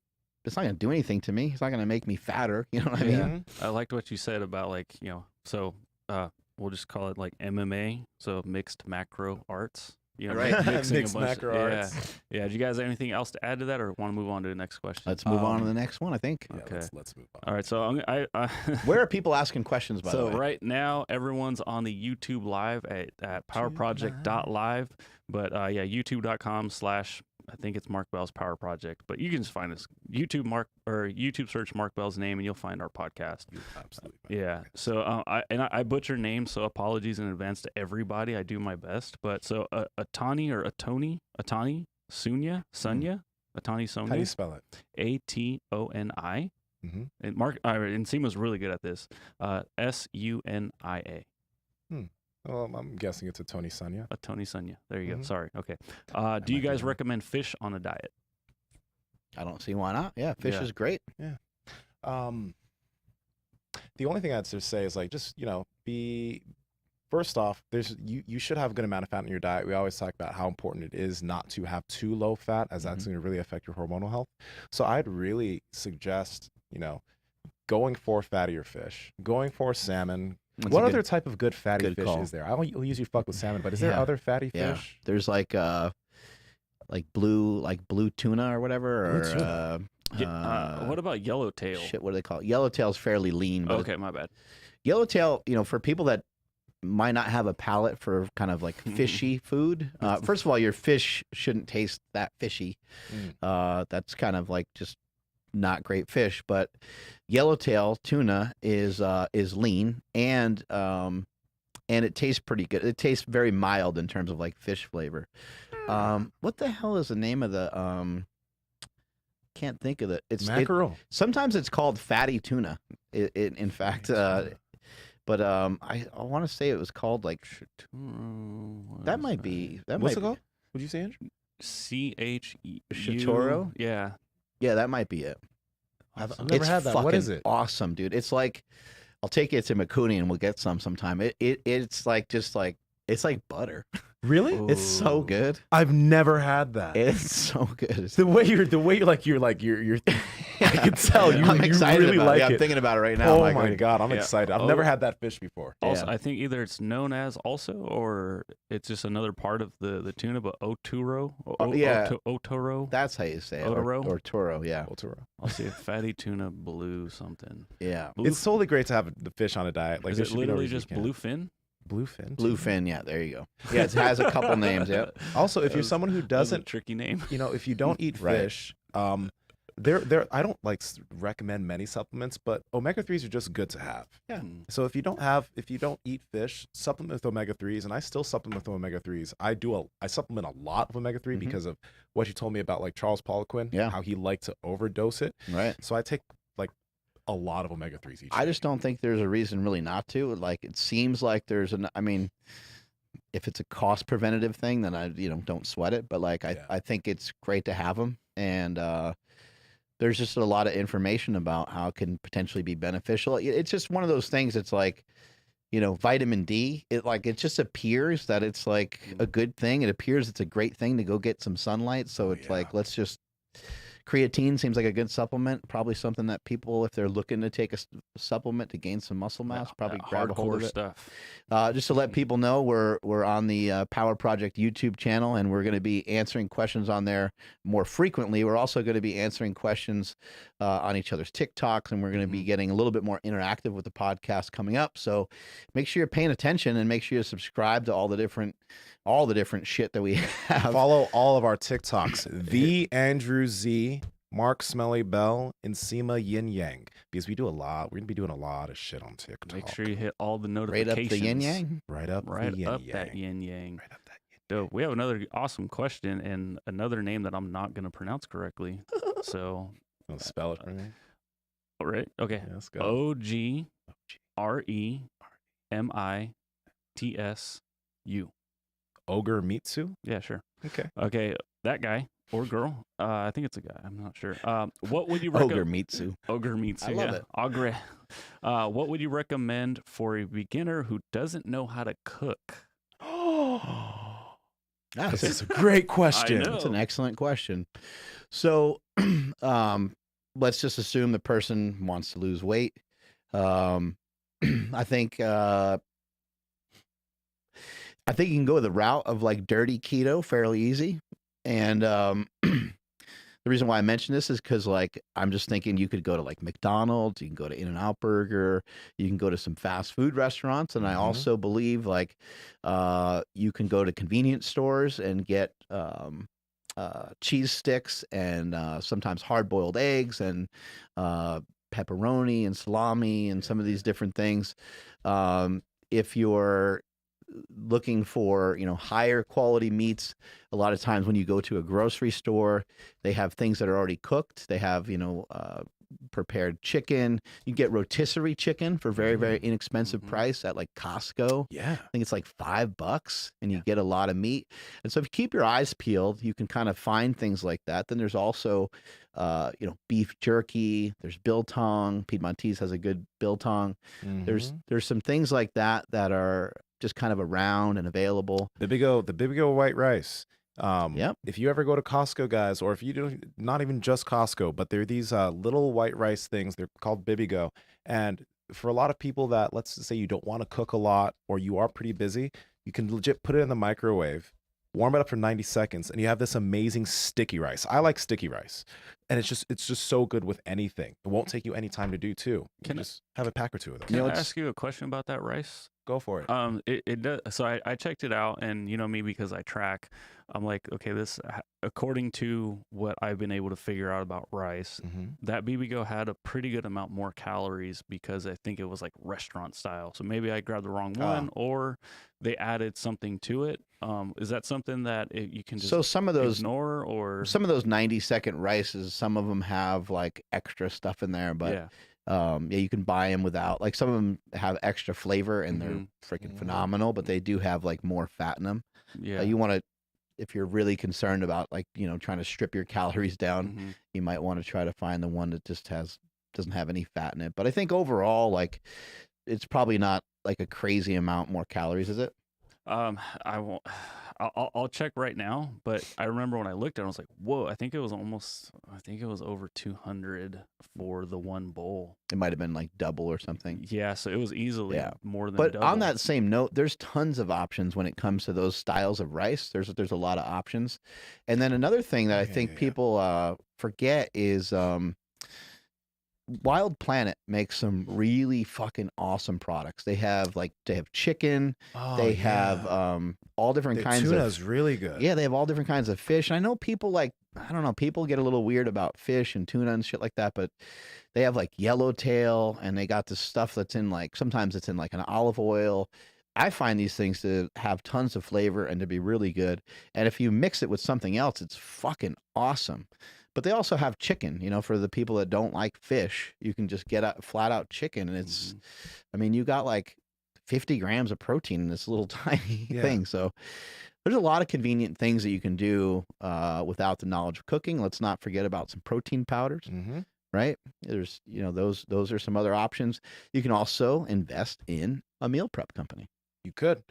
it's not going to do anything to me. It's not going to make me fatter. You know what I mean? I liked what you said about like, you know, so we'll just call it like MMA, so mixed macro arts. You know, Right. mixing Mixed a bunch macro arts. Yeah. Do you guys have anything else to add to that, or want to move on to the next question? Let's move on to the next one, I think. Yeah, Okay. let's move on. All right. So Where are people asking questions, by the way? So right now, everyone's on the YouTube live at powerproject.live. But yeah, youtube.com/ I think it's Mark Bell's Power Project, but you can just find us YouTube search Mark Bell's name, and you'll find our podcast. Absolutely. Yeah. So I butcher names, so apologies in advance to everybody. I do my best. But so Atani Sunya, Atani Sonia. How do you spell it? Atoni. And Nsima was really good at this. Sunia. I'm guessing it's a Tony Sonia. A Tony Sonia. There you go. Mhm. Sorry. Okay. That Do you might be guys right. recommend fish on a diet? I don't see why not. Yeah, fish Yeah. is great. The only thing I'd just say is like, just, be first off, you should have a good amount of fat in your diet. We always talk about how important it is not to have too low fat, as that's going to really affect your hormonal health. So I'd really suggest, going for fattier fish, going for salmon. That's What a other type of good fatty good fish call. is there? I don't usually fuck with salmon, but is there Yeah. other fatty Yeah. fish? There's like blue tuna or whatever, or Blue tuna. What about yellowtail? shit, what do they call it? Yellowtail's fairly lean, but Okay, my bad. yellowtail, for people that might not have a palate for kind of like fishy food. First of all, your fish shouldn't taste that fishy. That's kind of like just not great fish. But yellowtail tuna is lean and it tastes pretty good. It tastes very mild in terms of like fish flavor. What the hell is the name of the can't think of it. Mackerel. Sometimes it's called fatty tuna. In fact, but I want to say it was called like that might be that What's might it called? What'd you say, Andrew? CHU. Shitoro? Yeah. Yeah, that might be it. I've never It's had that. What is fucking it? Awesome, dude. It's like I'll take it to Makuni and we'll get some sometime. It's like just like it's like butter. Really? It's so Ooh. good. I've never had that. It's so good. It's The way you're I can tell you. I'm you excited really about like it. Yeah, I'm it. thinking about it right now. Oh Mike. my god, I'm Yeah. excited. I've Oh. never had that fish before. Also, Yeah. I think either it's known as also, or it's just another part of the tuna, but oturo. Yeah. Otoro. That's how you say it. Otoro? Or toro, yeah. I'll see a fatty tuna blue something. Yeah. Blue, It's totally great to have the fish on a diet. Like is there it should be no literally reason you just can't. bluefin? Bluefin. Bluefin, yeah, there you go. Yeah, it has a couple names, yep. Also, if That you're was- someone who That was a doesn't, tricky name. if you don't eat Right. fish, I don't recommend many supplements, but omega-3s are just good to have. Yeah. So if you don't eat fish, supplement with omega-3s, and I still supplement with omega-3s. I supplement a lot of omega-3 Mhm. because of what you told me about like Charles Poliquin, Yeah. how he liked to overdose it. Right. So I take like a lot of omega-3s each I day. just don't think there's a reason really not to. Like it seems like I mean, if it's a cost preventative thing, then I don't sweat it. But like Yeah. I think it's great to have them, and there's just a lot of information about how it can potentially be beneficial. It's just one of those things. It's like vitamin D. It just appears that it's like a good thing. It appears it's a great thing to go get some sunlight. So it's yeah. like let's just. Creatine seems like a good supplement. Probably something that people, if they're looking to take a supplement to gain some muscle mass, probably grab a hold of hardcore it. stuff. Just to let people know, we're on the Power Project YouTube channel, and we're going to be answering questions on there more frequently. We're also going to be answering questions on each other's TikToks, and we're going to be getting a little bit more interactive with the podcast coming up. So make sure you're paying attention and make sure you subscribe to all the different shit that we have. Follow all of our TikToks. The Andrew Z, Mark Smelly Bell, Nsima Inyang. Because we're gonna be doing a lot of shit on TikTok. Make sure you hit all the Right notifications. up the yin yang. Right up Right the up yin that yang. yin yang. Right up that yin. Dope. We have another awesome question and another name that I'm not going to pronounce correctly. So, Wanna spell it for me? all right. Okay. Yeah, let's go. OGREMITSU. Ogre Mitsu. Yeah, sure. Okay. Okay. That guy or girl. I think it's a guy. I'm not sure. What would you Ogre recommend? Mitsu. Ogre Mitsu. I love yeah. it. Ogre. What would you recommend for a beginner who doesn't know how to cook? This is a great question. know. That's an excellent question. So, let's just assume the person wants to lose weight. I think you can go the route of like dirty keto fairly easy. And the reason why I mention this is because like I'm just thinking you could go to like McDonald's, you can go to In-N-Out Burger, you can go to some fast food restaurants, and I also believe like you can go to convenience stores and get cheese sticks and sometimes hard-boiled eggs and pepperoni and salami and some of these different things. If you're looking for higher quality meats, a lot of times when you go to a grocery store, they have things that are already cooked. They have prepared chicken. You get rotisserie chicken for very, very inexpensive Mhm. price at like Costco. Yeah. I think it's like $5 and you get a lot of meat. And so if you keep your eyes peeled, you can kind of find things like that. Then there's also, beef jerky. There's biltong. Piedmontese has a good biltong. Mhm. There's some things like that that are just kind of around and available. The Bibigo white rice. Yep. If you ever go to Costco, guys, or if you do, not even just Costco, but they're these little white rice things. They're called Bibigo, and for a lot of people that, let's just say, you don't want to cook a lot or you are pretty busy, you can legit put it in the microwave, warm it up for 90 seconds, and you have this amazing sticky rice. I like sticky rice, and it's just so good with anything. It won't take you any time to do too. You Can I- just have a pack or two of them. Can I it's- ask you a question about that rice? Go for it. It does. So I checked it out, and you know me, because I track. I'm like, okay, this, according to what I've been able to figure out about rice, Mhm. that BBGO had a pretty good amount more calories, because I think it was like restaurant style. So maybe I grabbed the wrong one, or they added something to it. Is that something that you can just So some of those ignore, or 90-second rices, some of them have like extra stuff in there, but yeah, you can buy them without. Like some of them have extra flavor and they're Mhm. freaking Mhm. phenomenal, but they do have like more fat in them. yeah, You want to, if you're really concerned about like trying to strip your calories down, Mhm. you might want to try to find the one that just doesn't have any fat in it. But I think overall, like, it's probably not like a crazy amount more calories, is it? I won't. I'll check right now. But I remember when I looked at it, I was like, "Whoa!" I think it was over 200 for the one bowl. It might have been like double or something. Yeah, so it was easily Yeah. more than But double. on that same note, there's tons of options when it comes to those styles of rice. There's a lot of options. And then another thing that I think people forget is Wild Planet makes some really fucking awesome products. They have chicken, Oh, they have all different the kinds tuna of is really good. Yeah, they have all different kinds of fish. And I know people I don't know, people get a little weird about fish and tuna and shit like that, but they have like yellowtail, and they got this stuff that's in sometimes it's in like an olive oil. I find these things to have tons of flavor and to be really good. And if you mix it with something else, it's fucking awesome. But they also have chicken, for the people that don't like fish. You can just get a flat out chicken, and it's, I mean, you got like 50 grams of protein in this little tiny thing. So there's a lot of convenient things that you can do without the knowledge of cooking. Let's not forget about some protein powders, Mm-hmm. right? There's, those are some other options. You can also invest in a meal prep company. You could.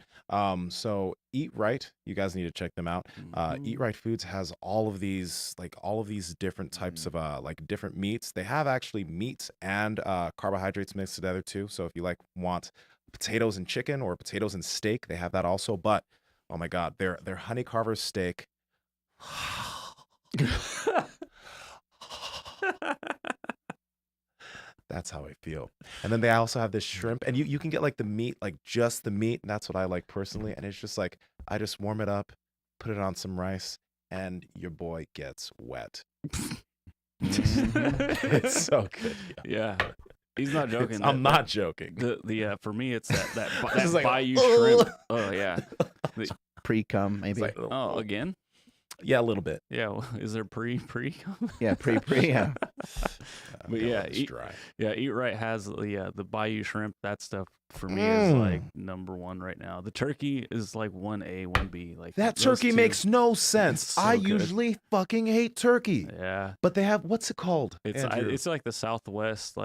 So Eat Right, you guys need to check them out. Eat Right Foods has all of these different types of like different meats. They have actually meats and carbohydrates mixed together too. So if you want potatoes and chicken or potatoes and steak, they have that also. But oh my God, their honey carver steak. That's how I feel. And then they also have this shrimp, and you can get like the meat, like just the meat, and that's what I like personally. And it's just like I just warm it up, put it on some rice, and your boy gets wet. It's so good. Yeah, he's not joking. I'm not joking. For me, it's that This is like, bayou shrimp. Oh yeah. Pre-cum, maybe. It's like, Oh, again? yeah, a little bit. Yeah. Well, is there pre? Yeah, pre. Yeah. But yeah, it's dry. Eat Right has the bayou shrimp. That stuff for me is like number one right now. The turkey is like 1A, 1B. Like That those turkey two- makes no sense. so I good. usually fucking hate turkey, Yeah. but they have, what's it called? Andrew? It's like the Southwest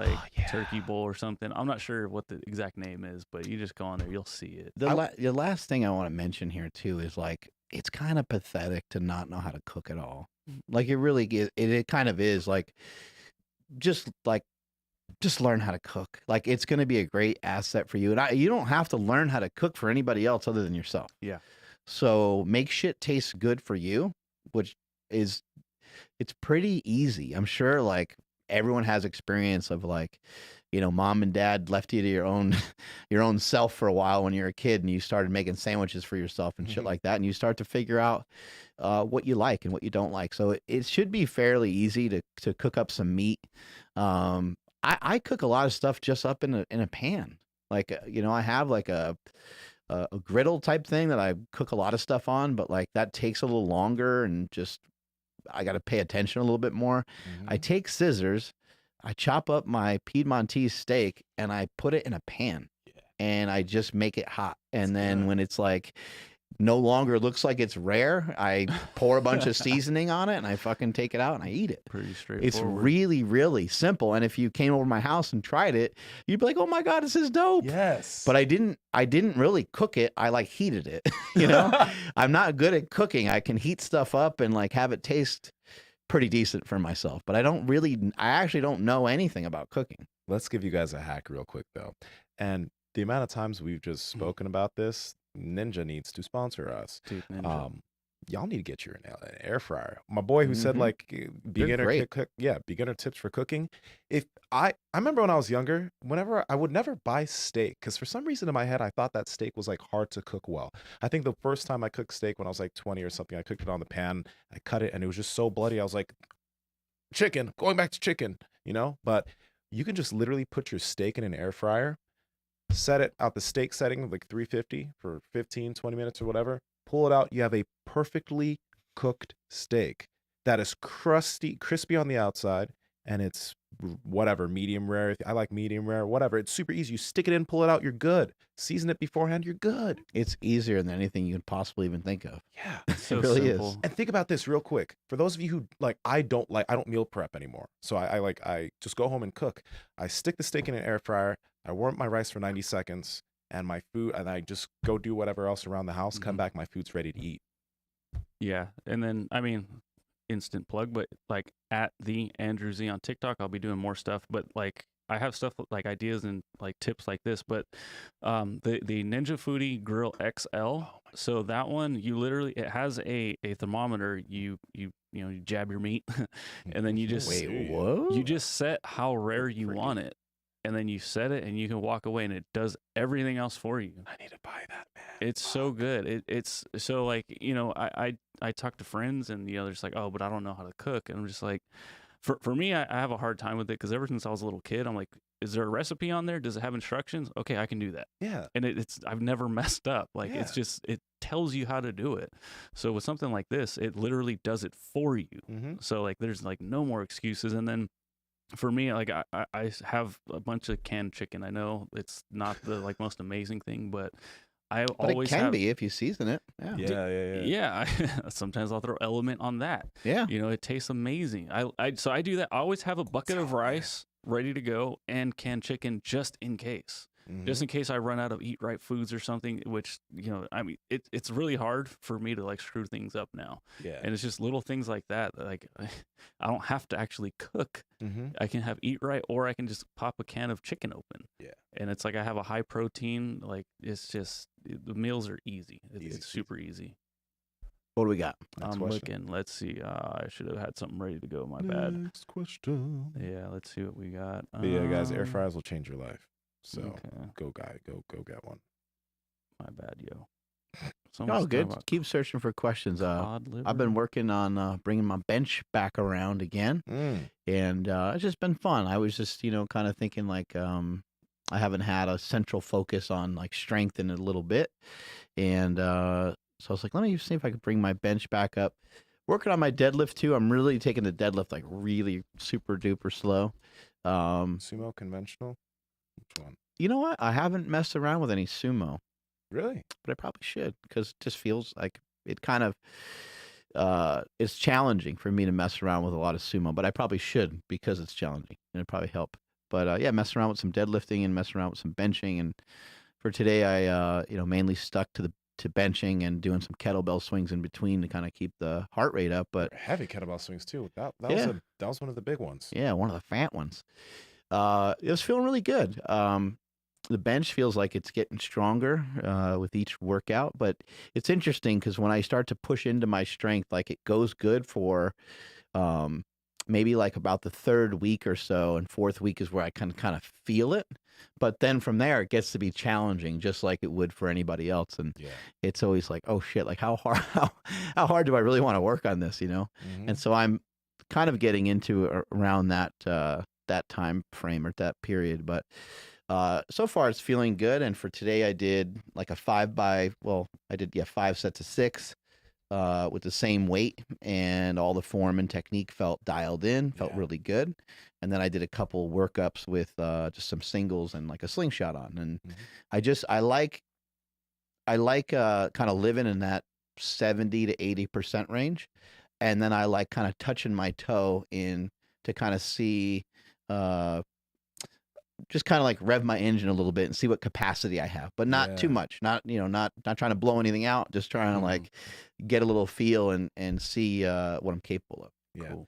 turkey bowl or something. I'm not sure what the exact name is, but you just go on there, you'll see it. The last thing I want to mention here too is like it's kind of pathetic to not know how to cook at all. Like it really is. It kind of is like just learn how to cook. Like it's going to be a great asset for you, and you don't have to learn how to cook for anybody else other than yourself. Yeah. So make shit taste good for you, which is it's pretty easy. I'm sure like everyone has experience of like, mom and dad left you to your own self for a while when you're a kid, and you started making sandwiches for yourself and shit like that, and you start to figure out what you like and what you don't like. So it should be fairly easy to cook up some meat. I cook a lot of stuff just up in a pan. Like I have like a griddle type thing that I cook a lot of stuff on, but like that takes a little longer, and just I got to pay attention a little bit more. I take scissors. I chop up my Piedmontese steak and I put it in a pan and I just make it hot. And then when it's like no longer looks like it's rare, I pour a bunch of seasoning on it and I fucking take it out and I eat it. Pretty straightforward. It's really, really simple. And if you came over to my house and tried it, you'd be like, "Oh my God, this is dope." Yes. But I didn't really cook it. I like heated it. You know, I'm not good at cooking. I can heat stuff up and like have it taste pretty decent for myself, but I actually don't know anything about cooking. Let's give you guys a hack real quick though. And the amount of times we've just spoken about this, Ninja needs to sponsor us. Dude, Ninja. Y'all need to get your an air fryer. My boy who said like beginner beginner tips for cooking. If I remember when I was younger, whenever I would never buy steak because for some reason in my head I thought that steak was like hard to cook well. I think the first time I cooked steak when I was like 20 or something, I cooked it on the pan, I cut it and it was just so bloody. I was like, chicken, going back to chicken, you know? But you can just literally put your steak in an air fryer, set it out the steak setting like 350 for 15, 20 minutes or whatever. Pull it out. You have a perfectly cooked steak that is crispy on the outside, and it's whatever, medium rare. I like medium rare, whatever. It's super easy. You stick it in, pull it out, you're good. Season it beforehand, you're good. It's easier than anything you could possibly even think of. Yeah. So it really simple. is. And think about this real quick. For those of you who I don't meal prep anymore. So I just go home and cook. I stick the steak in an air fryer. I warm up my rice for 90 seconds and my food, and I just go do whatever else around the house, come back, my food's ready to eat. Yeah. And then, I mean, instant plug, but like at the Andrew Z on TikTok, I'll be doing more stuff, but like I have stuff like ideas and like tips like this, but the Ninja Foodie Grill XL. So that one, you literally, it has a thermometer. You jab your meat and then you just, you just set how rare you want it. And then you set it and you can walk away and it does everything else for you. I need to buy that, man. It's so good. It's so like, I talk to friends and, they're just like, "Oh, but I don't know how to cook." And I'm just like, for me, I have a hard time with it because ever since I was a little kid, I'm like, is there a recipe on there? Does it have instructions? Okay, I can do that. Yeah. And I've never messed up. Like it's just, it tells you how to do it. So with something like this, it literally does it for you. So like, there's like no more excuses. And then for me, like I have a bunch of canned chicken. I know it's not the like most amazing thing, but always it can be if you season it. Yeah. Sometimes I'll throw element on that. Yeah. It tastes amazing. So I do that. I always have a bucket of rice ready to go and canned chicken just in case. Just in case I run out of eat right foods or something, which, I mean, it's really hard for me to like screw things up now. Yeah. And it's just little things like that. Like I don't have to actually cook. I can have eat right, or I can just pop a can of chicken open. Yeah. And it's like I have a high protein, like it's just, the meals are easy. It's super easy. What do we got? I'm looking. Let's see. I should have had something ready to go. My bad. Next question. Yeah, let's see what we got. But yeah, guys, air fryers will change your life. So Okay. go get one. My bad, yo. Oh, good. Keep searching for questions. I've been working on bringing my bench back around again, and it's just been fun. I was just, kind of thinking like I haven't had a central focus on like strength in a little bit, and so I was like, let me see if I could bring my bench back up. Working on my deadlift too. I'm really taking the deadlift like really super duper slow. Sumo conventional. Which one? You know what? I haven't messed around with any sumo. Really? But I probably should because it just feels like it kind of it's challenging for me to mess around with a lot of sumo, but I probably should because it's challenging and it'd probably help. But yeah, mess around with some deadlifting and mess around with some benching. And for today, I mainly stuck to benching and doing some kettlebell swings in between to kind of keep the heart rate up. But heavy kettlebell swings too. That was one of the big ones. Yeah, one of the fat ones. It was feeling really good. The bench feels like it's getting stronger with each workout, but it's interesting because when I start to push into my strength, like it goes good for maybe like about the third week or so, and fourth week is where I kind of feel it. But then from there, it gets to be challenging, just like it would for anybody else. And it's always like, oh shit, like how hard do I really want to work on this, And so I'm kind of getting into around that time frame or that period, but so far it's feeling good. And for today I did like a 5 sets of 6 with the same weight, and all the form and technique felt dialed in, felt Yeah. really good. And then I did a couple workups with just some singles and like a slingshot on. And Mhm. I like kind of living in that 70 to 80% range. And then I like kind of touching my toe in to kind of see, uh, just kind of like rev my engine a little bit and see what capacity I have, but not too Yeah. much. Not, not trying to blow anything out, just trying to like get a little feel and see what I'm capable of. Yeah. Cool.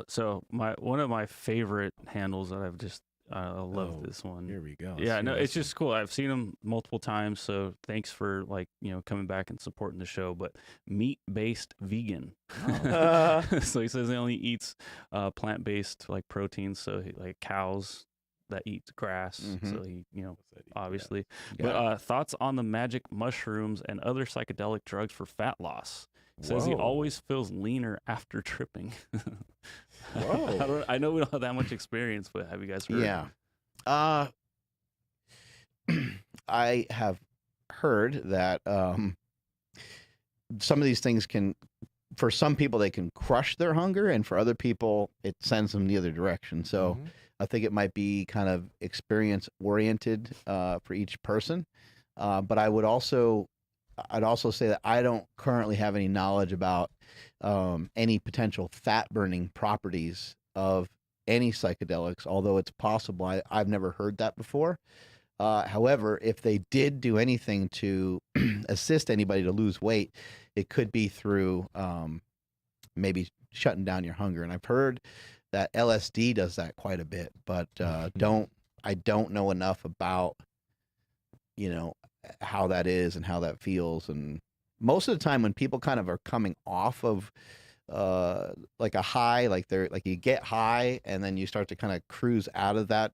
So one of my favorite handles that I've just I love Oh, this one. here we go. Let's Yeah, hear no, this it's just cool. I've seen them multiple times, so thanks for like coming back and supporting the show. But meat-based vegan. Oh. So he says he only eats plant-based like proteins, so like cows that eat grass. Mhm. So he What's that? Yeah. obviously. Got it. But thoughts on the magic mushrooms and other psychedelic drugs for fat loss? Says he Whoa. always feels leaner after tripping. Whoa. I know we don't have that much experience, but have you guys heard? Yeah. I have heard that some of these things can, for some people, they can crush their hunger, and for other people, it sends them the other direction. So Mhm. I think it might be kind of experience oriented for each person. But I'd also say that I don't currently have any knowledge about any potential fat burning properties of any psychedelics, although it's possible. I've never heard that before. However, if they did do anything to assist anybody to lose weight, it could be through maybe shutting down your hunger. And I've heard that LSD does that quite a bit, but I don't know enough about you know how that is and how that feels. And most of the time, when people kind of are coming off of like a high, like they're like you get high and then you start to kind of cruise out of that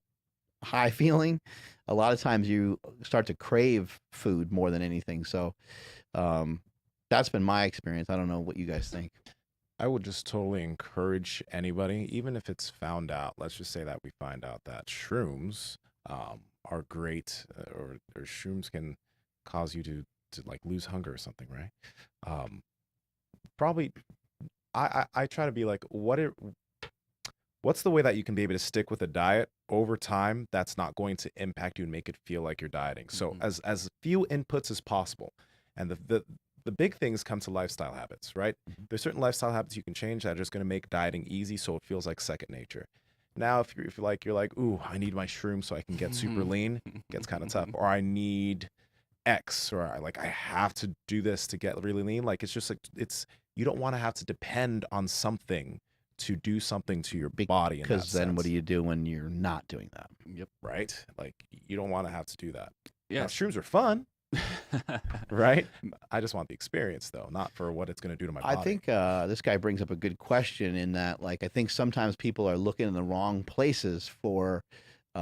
high feeling, a lot of times you start to crave food more than anything. So that's been my experience. I don't know what you guys think. I would just totally encourage anybody, even if it's found out. Let's just say that we find out that shrooms are great, or shrooms can cause you to like lose hunger or something, right? Probably, I try to be like, what's the way that you can be able to stick with a diet over time that's not going to impact you and make it feel like you're dieting? So as few inputs as possible, and the big things come to lifestyle habits, right? There's certain lifestyle habits you can change that are just going to make dieting easy, so it feels like second nature. Now, if you're like, ooh, I need my shroom so I can get super lean, gets kind of tough. Or I need X, or I have to do this to get really lean. Like it's just like you don't want to have to depend on something to do something to your body. In that Because then what sense, do you do when you're not doing that? Yep. right? Like you don't want to have to do that. Now, Yes. shrooms are fun, right? I just want the experience though, not for what it's going to do to my body. I think this guy brings up a good question in that, like, I think sometimes people are looking in the wrong places for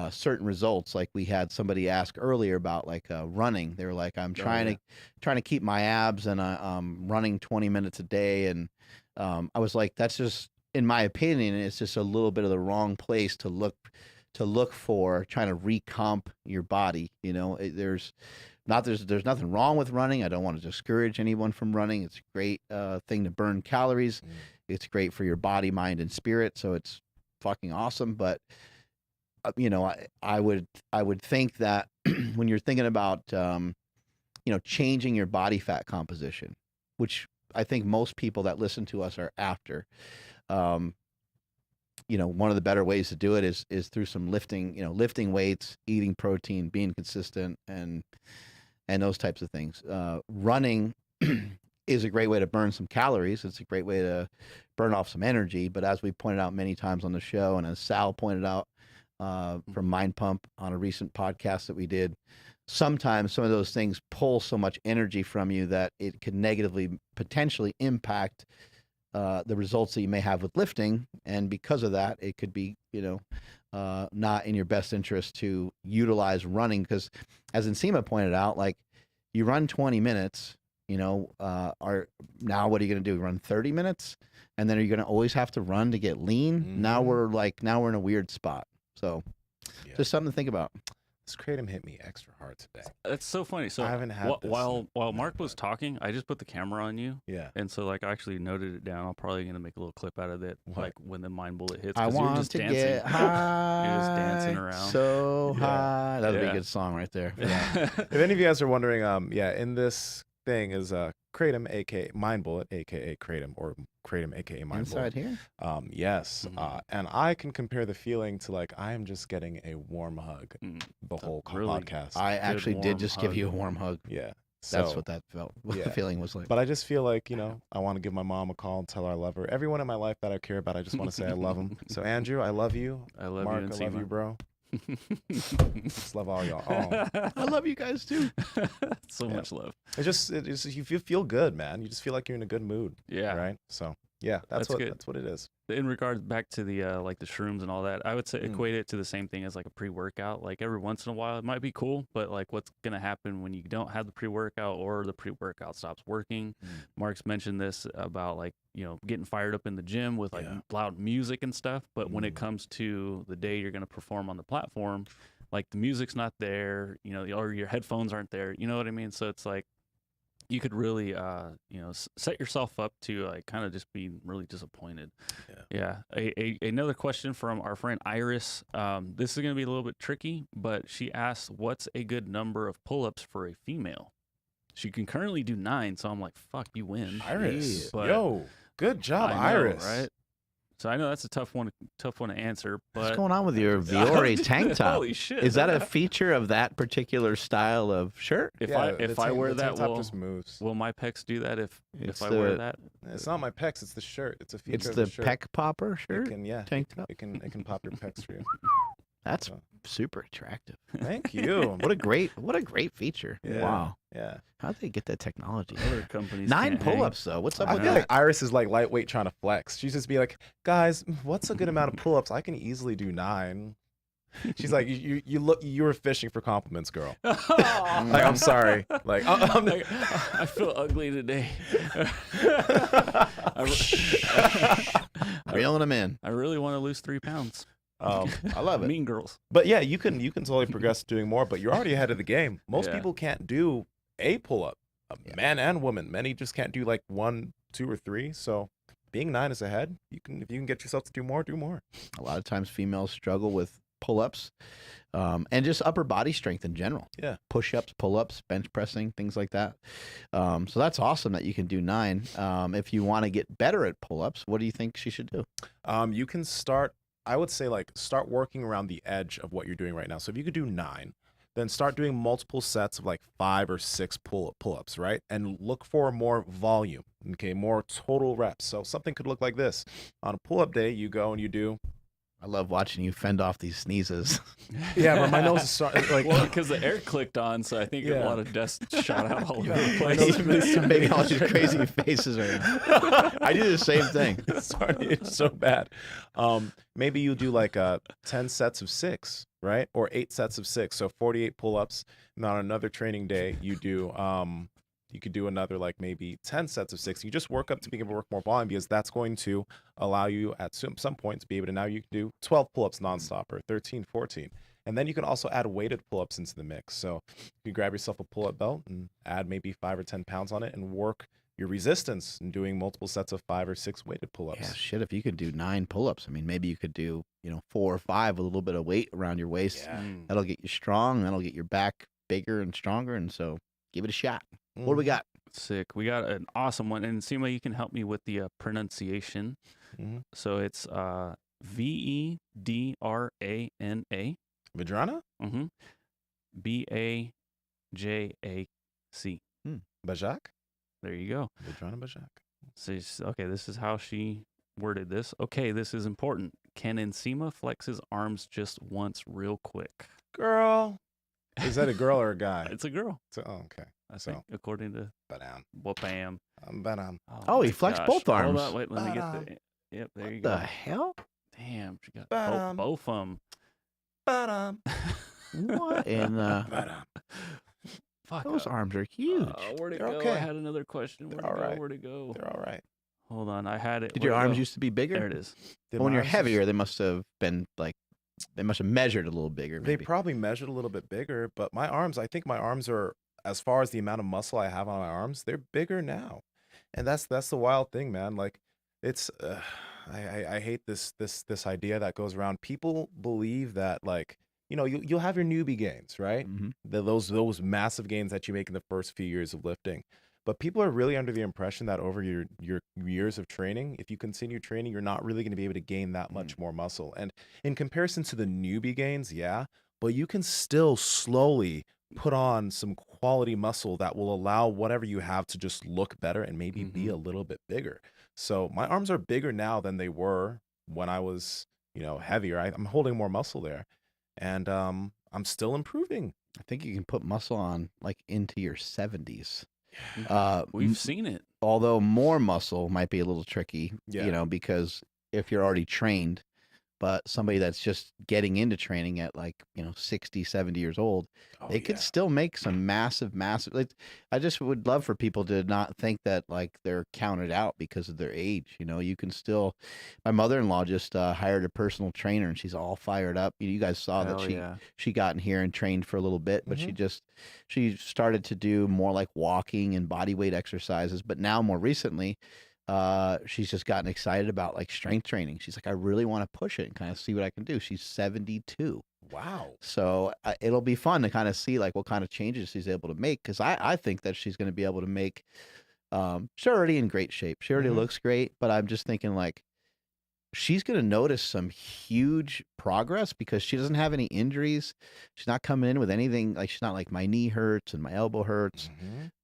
certain results. Like we had somebody ask earlier about like running. They were like, I'm trying to keep my abs, and I'm running 20 minutes a day. And I was like, that's just, in my opinion, it's just a little bit of the wrong place to look for trying to recomp your body. There's nothing wrong with running. I don't want to discourage anyone from running. It's a great thing to burn calories. It's great for your body, mind, and spirit. So it's fucking awesome. But I would think that when you're thinking about changing your body fat composition, which I think most people that listen to us are after, one of the better ways to do it is through some lifting weights, eating protein, being consistent, and those types of things. Running is a great way to burn some calories. It's a great way to burn off some energy. But as we pointed out many times on the show, and as Sal pointed out from Mind Pump on a recent podcast that we did, sometimes some of those things pull so much energy from you that it can negatively potentially impact the results that you may have with lifting. And because of that, it could be, not in your best interest to utilize running, because as Nsima pointed out, like you run 20 minutes, now what are you going to do? Run 30 minutes? And then are you going to always have to run to get lean? Now we're in a weird spot. So just something to think about. This kratom hit me extra hard today. That's so funny. So I haven't had this while in Mark that was much. talking, I just put the camera on you, Yeah. and so like I actually noted it down. I'm probably gonna make a little clip out of it, What? like when the mind bullet hits. I 'Cause you're want just to dancing. get high. You're just dancing around. So Yeah. high. That'd be a Yeah. good song right there. If any of you guys are wondering, in this thing is kratom, aka Mind Bullet, aka kratom, or kratom, aka Mind Inside Bullet. here? Yes. Mhm. And I can compare the feeling to like I am just getting a warm hug the whole really- podcast. I actually did warm just give hug. you a warm hug. Yeah. That's So- what that felt. yeah. feeling was like. But I just feel like, I want to give my mom a call and tell her I love her. Everyone in my life that I care about, I just want to say I love them. So Andrew, I love you. I love Mark, you, I love you, Nsima. bro. Just love all y'all. Oh. I love you guys too. So Yeah. much love. It's just you feel good, man. You just feel like you're in a good mood. Yeah. Right. So yeah, That's good. that's what it is. In regards back to the like the shrooms and all that, I would say equate it to the same thing as like a pre-workout. Like every once in a while, it might be cool, but like what's gonna happen when you don't have the pre-workout or the pre-workout stops working? Mark's mentioned this about like getting fired up in the gym with like Yeah. loud music and stuff. But when it comes to the day you're gonna perform on the platform, like the music's not there, or your headphones aren't there. You know what I mean? So it's like you could really set yourself up to like kind of just be really disappointed. Yeah. Another question from our friend Iris. This is going to be a little bit tricky, but she asks, what's a good number of pull-ups for a female? She can currently do 9, so I'm like, fuck, you win. Iris. But Yo, good job, I know, Iris. right? So I know that's a tough one to answer, but What's going on with your Viore tank top? Holy shit. Is that a feature of that particular style of shirt? if Yeah, I wear the that, tank top just moves. will my pecs do that if It's I wear the- that? It's not my pecs, it's the shirt. It's a feature It's of the shirt. peck popper It shirt can, tank top. it can pop your pecs for you. That's So, super attractive. thank you. What a great feature. Yeah. Wow. Yeah. How'd they get that technology? Other companies 9 can't hang. pull-ups though. What's up I with feel that? like Iris is like lightweight trying to flex. She's just be like, guys, what's a good amount of pull-ups? I can easily do 9. She's like, you were fishing for compliments, girl. Like, I'm sorry. Like, I feel ugly today. Reeling them in. I really want to lose 3 pounds. I love it. Mean Girls. But yeah, you can totally progress to doing more, but you're already ahead of the game. Most Yeah. people can't do a pull-up, man and woman. Many just can't do like 1, 2, or 3. So being 9 is ahead. If you can get yourself to do more, do more. A lot of times females struggle with pull-ups and just upper body strength in general. Yeah. Push-ups, pull-ups, bench pressing, things like that. So that's awesome that you can do 9. If you want to get better at pull-ups, what do you think she should do? You can start, I would say, like, start working around the edge of what you're doing right now. So if you could do 9, then start doing multiple sets of like 5 or 6 pull-ups, right? And look for more volume, okay? More total reps. So something could look like this. On a pull-up day, you go and you do. I love watching you fend off these sneezes. Yeah, but my nose is like. Well, because the air clicked on, so I think a Yeah. lot of dust shot out all over the My place. nose is Making all these crazy faces right now. I do the same thing. Sorry, it's so bad. Maybe you do like 10 sets of 6, right? Or 8 sets of 6, so 48 pull-ups. And on another training day, you do you could do another like maybe 10 sets of 6. You just work up to being able to work more volume because that's going to allow you at some point to be able to now you can do 12 pull-ups nonstop or 13, 14. And then you can also add weighted pull-ups into the mix. So you grab yourself a pull-up belt and add maybe 5 or 10 pounds on it and work your resistance and doing multiple sets of 5 or 6 weighted pull-ups. Yeah, shit, if you could do 9 pull-ups, I mean, maybe you could do, 4 or 5 with a little bit of weight around your waist. Yeah. That'll get you strong. That'll get your back bigger and stronger. And so give it a shot. What do we got? Sick. We got an awesome one. And Nsima, you can help me with the pronunciation. Mhm. So it's Vedrana. Vidrana? Mm-hmm. Bajac. Bajak? There you go. Vidrana Bajak. So okay, this is how she worded this. Okay, this is important. Can Nsima flex his arms just once real quick? Girl. Is that a girl or a guy? It's a girl, Okay. I So- think, according to But Wapam. Oh, he my flexed gosh. both Hold arms. on, wait, let me get the. Yep, there you The go. hell? Damn, she got Ba-dum. both of them. What in Fuck. those arms are huge. Where'd it They're go? okay. I had another question. Where'd They're it go? alright. Where'd it go? They're all right. Hold on, I had it. Did your Where'd it arms go? used to be bigger? There it is. Did When my you're arms heavier, just- they must have been like They must have measured a little bigger. They Maybe. probably measured a little bit bigger, but my arms, I think my arms are, as far as the amount of muscle I have on my arms, they're bigger now. And that's the wild thing, man. Like it's I hate this idea that goes around. People believe that, like, you'll have your newbie gains, right? Mhm. Those massive gains that you make in the first few years of lifting. But people are really under the impression that over your years of training, if you continue training, you're not really going to be able to gain that much more muscle. And in comparison to the newbie gains, yeah, but you can still slowly put on some quality muscle that will allow whatever you have to just look better and maybe be a little bit bigger. So my arms are bigger now than they were when I was, heavier. I'm holding more muscle there, and I'm still improving. I think you can put muscle on like into your 70s. We've seen it. Although more muscle might be a little tricky, Yeah. because if you're already trained, but somebody that's just getting into training at like, 60, 70 years old, Oh, they could yeah. still make some massive, I just would love for people to not think that like they're counted out because of their age. You can still, my mother-in-law just hired a personal trainer and she's all fired up. You guys saw that Hell yeah. she got in here and trained for a little bit, but Mhm. she started to do more like walking and body weight exercises. But now more recently, she's just gotten excited about like strength training. She's like, I really want to push it and kind of see what I can do. She's 72. Wow. So it'll be fun to kind of see like what kind of changes she's able to make. Cause I think that she's going to be able to make, she's already in great shape. She already Mhm. looks great, but I'm just thinking like, she's going to notice some huge progress because she doesn't have any injuries. She's not coming in with anything. Like she's not like my knee hurts and my elbow hurts.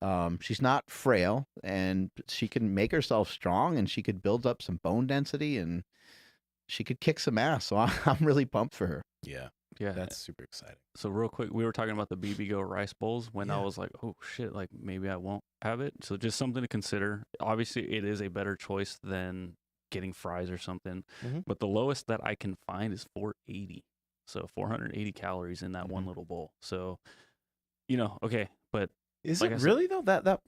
Mhm. She's not frail and she can make herself strong and she could build up some bone density and she could kick some ass. So I'm really pumped for her. Yeah. Yeah. That's super exciting. So real quick, we were talking about the BB Go rice bowls when I Yeah. was like, oh shit, like maybe I won't have it. So just something to consider. Obviously, it is a better choice than getting fries or something. Mhm. But the lowest that I can find is 480. So 480 calories in that one Mhm. little bowl. So, okay, but Is like it I said, really though? That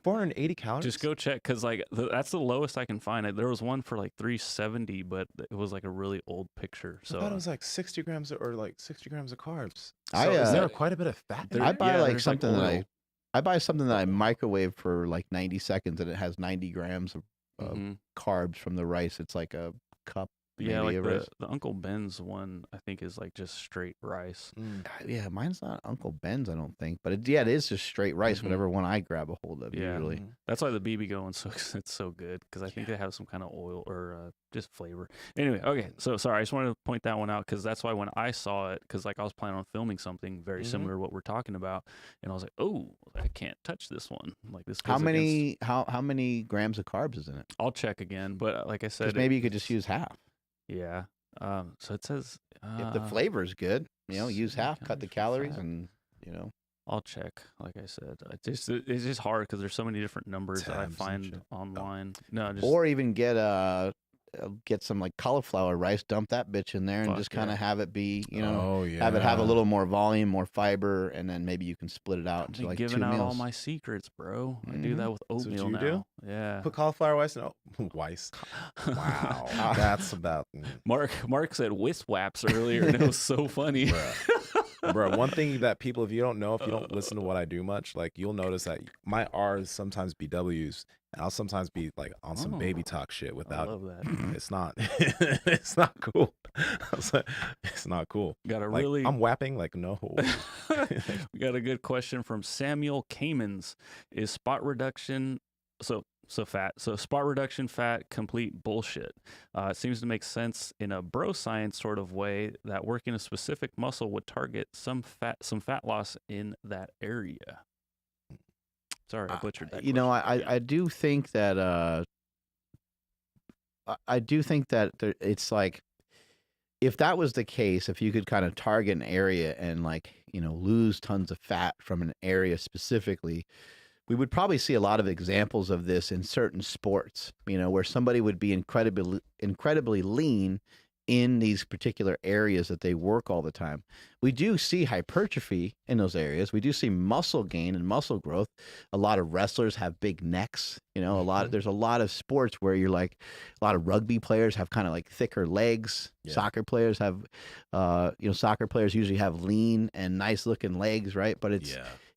480 calories? just go check because like that's the lowest I can find. There was one for like 370, but it was like a really old picture. I So thought it was like 60 grams or like 60 grams of carbs. I, So is there uh, quite a bit of fat in there- I there? buy yeah, like there's, like, something that oil. I buy something that I microwave for like 90 seconds and it has 90 grams of mhm. carbs from the rice. It's like a cup. Yeah, maybe like of rice. the Uncle Ben's one, I think is like just straight rice. Mm. Yeah, mine's not Uncle Ben's, I don't think. But it is just straight rice, Mhm. whatever one I grab a hold of Yeah. usually. Mhm. That's why the BB going so it's so good because I think they have some kind of oil or just flavor. Anyway, okay. So sorry, I just wanted to point that one out because that's why when I saw it, because like I was planning on filming something very Mhm. similar to what we're talking about, and I was like, oh, I can't touch this one. Like this. How goes against- how many grams of carbs is in it? I'll check again, but like I Because said, maybe you could just use half. Yeah. So it says If the flavor's good, use seven half, cut the calories for calories, fat. and I'll check. Like I said, it's just hard because there's so many different numbers that I Tabs and find shit. online. No, just or even get some like cauliflower rice, dump that bitch in there, and Fuck just kind of yeah. have it be, Oh yeah. have it have a little more volume, more fiber, and then maybe you can split it out I'm into like giving 2 out meals. all my secrets, bro. I do Mhm. that with That's what oatmeal you now. do? Yeah. Put cauliflower rice in. Oh, Weiss. Wow. That's about. Mark said wiswaps earlier, and it was so funny. Bro, one thing that people, if you don't know, if you don't listen to what I do much, like you'll notice that my R's sometimes be W's, and I'll sometimes be like on some baby talk shit I without. love that. It's not. It's not cool. It's not cool. Got a Like, really I'm whapping. Like no. we got a good question from Samuel Kamens. Is spot reduction so spot reduction fat complete bullshit? It seems to make sense in a bro science sort of way that working a specific muscle would target some fat loss in that area. Sorry, I butchered that. I do think that I do think that it's like, if that was the case, if you could kind of target an area and like, lose tons of fat from an area specifically, we would probably see a lot of examples of this in certain sports, where somebody would be incredibly lean in these particular areas that they work all the time. We do see hypertrophy in those areas. We do see muscle gain and muscle growth. A lot of wrestlers have big necks. There's a lot of sports where you're like, a lot of rugby players have kind of like thicker legs. Yeah. Soccer players have, soccer players usually have lean and nice looking legs, right? But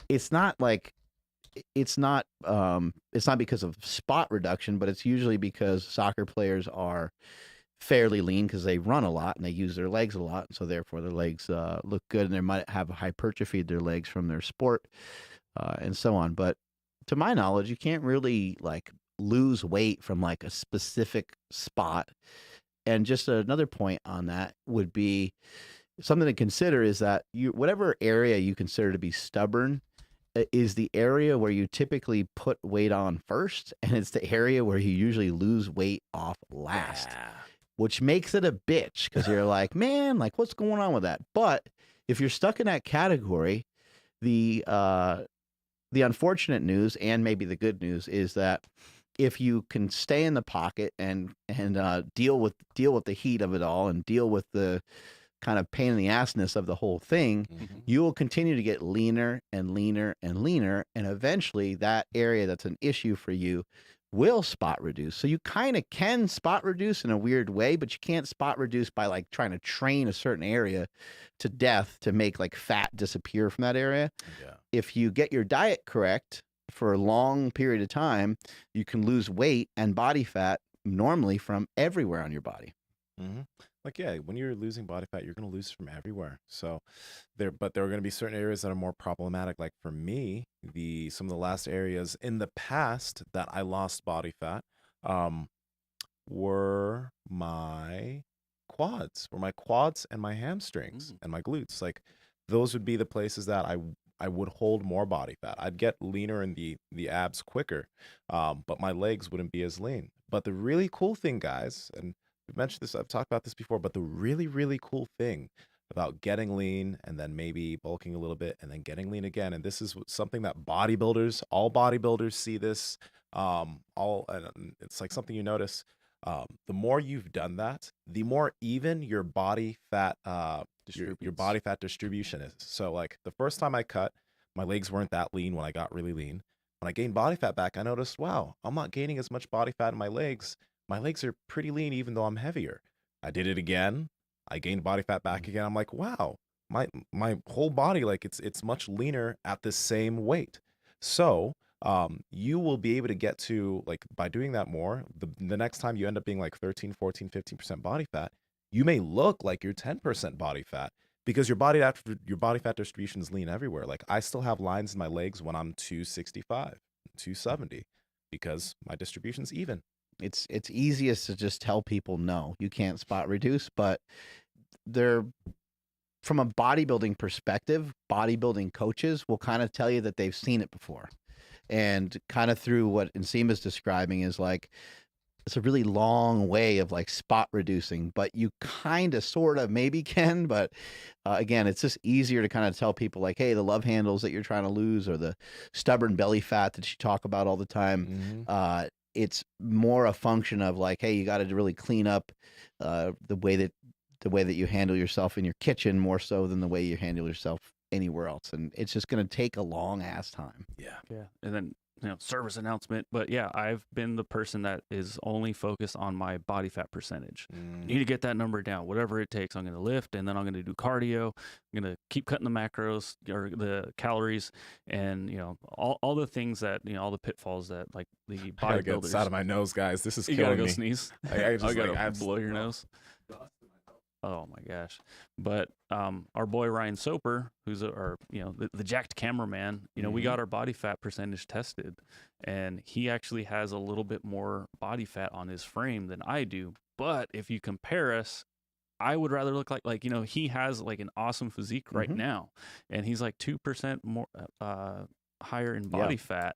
it's not like, it's not because of spot reduction, but it's usually because soccer players are fairly lean because they run a lot and they use their legs a lot. So therefore their legs look good, and they might have hypertrophied their legs from their sport and so on. But to my knowledge, you can't really like lose weight from like a specific spot. And just another point on that would be something to consider is that whatever area you consider to be stubborn is the area where you typically put weight on first, and it's the area where you usually lose weight off last. Yeah. Which makes it a bitch because you're like, man, like what's going on with that? But if you're stuck in that category, the unfortunate news and maybe the good news is that if you can stay in the pocket and deal with the heat of it all and deal with the kind of pain in the assness of the whole thing, you will continue to get leaner and leaner and leaner, and eventually that area that's an issue for you will spot reduce. So you kind of can spot reduce in a weird way, but you can't spot reduce by like trying to train a certain area to death to make like fat disappear from that area. Yeah. If you get your diet correct for a long period of time, you can lose weight and body fat normally from everywhere on your body. Like, yeah, when you're losing body fat, you're going to lose from everywhere. So there are going to be certain areas that are more problematic. Like for me, some of the last areas in the past that I lost body fat were my quads and my hamstrings and my glutes. Like those would be the places that I would hold more body fat. I'd get leaner in the abs quicker, but my legs wouldn't be as lean. But the really cool thing, guys, and we've mentioned this, I've talked about this before, but the really, really cool thing about getting lean and then maybe bulking a little bit and then getting lean again, and this is something that all bodybuilders see this, and it's like something you notice, the more you've done that, the more even your body fat, your body fat distribution is. So like the first time I cut, my legs weren't that lean when I got really lean. When I gained body fat back, I noticed, wow, I'm not gaining as much body fat in my legs. My legs are pretty lean even though I'm heavier. I did it again. I gained body fat back again. I'm like, wow, my whole body, like it's much leaner at the same weight. So you will be able to get to, like, by doing that more, the next time you end up being like 13, 14, 15% body fat, you may look like you're 10% body fat because your body fat distribution is lean everywhere. Like I still have lines in my legs when I'm 265, 270 because my distribution's even. It's easiest to just tell people no, you can't spot reduce, but from a bodybuilding perspective, bodybuilding coaches will kind of tell you that they've seen it before. And kind of through what Nsima's describing is like, it's a really long way of like spot reducing, but you kind of sort of maybe can, but again, it's just easier to kind of tell people like, hey, the love handles that you're trying to lose or the stubborn belly fat that you talk about all the time. It's more a function of like, hey, you got to really clean up the way that you handle yourself in your kitchen more so than the way you handle yourself anywhere else, and it's just going to take a long ass time. Yeah. And then service announcement, but yeah, I've been the person that is only focused on my body fat percentage. Need to get that number down, whatever it takes. I'm going to lift, and then I'm going to do cardio. I'm going to keep cutting the macros or the calories, and all the things that all the pitfalls that like the bodybuilders. I gotta get this out of my nose, guys. This is you killing gotta go me. sneeze. I gotta blow your nose. Oh my gosh. But our boy Ryan Soper, who's the jacked cameraman, we got our body fat percentage tested, and he actually has a little bit more body fat on his frame than I do. But if you compare us, I would rather look like he has like an awesome physique right now, and he's like 2% more higher in body fat.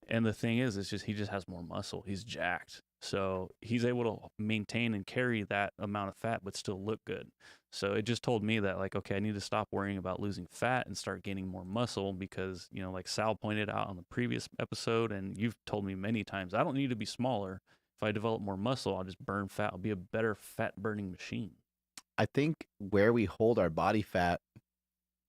And the thing is, he just has more muscle. He's jacked. So he's able to maintain and carry that amount of fat, but still look good. So it just told me that, like, okay, I need to stop worrying about losing fat and start gaining more muscle because, like Sal pointed out on the previous episode, and you've told me many times, I don't need to be smaller. If I develop more muscle, I'll just burn fat. I'll be a better fat burning machine. I think where we hold our body fat,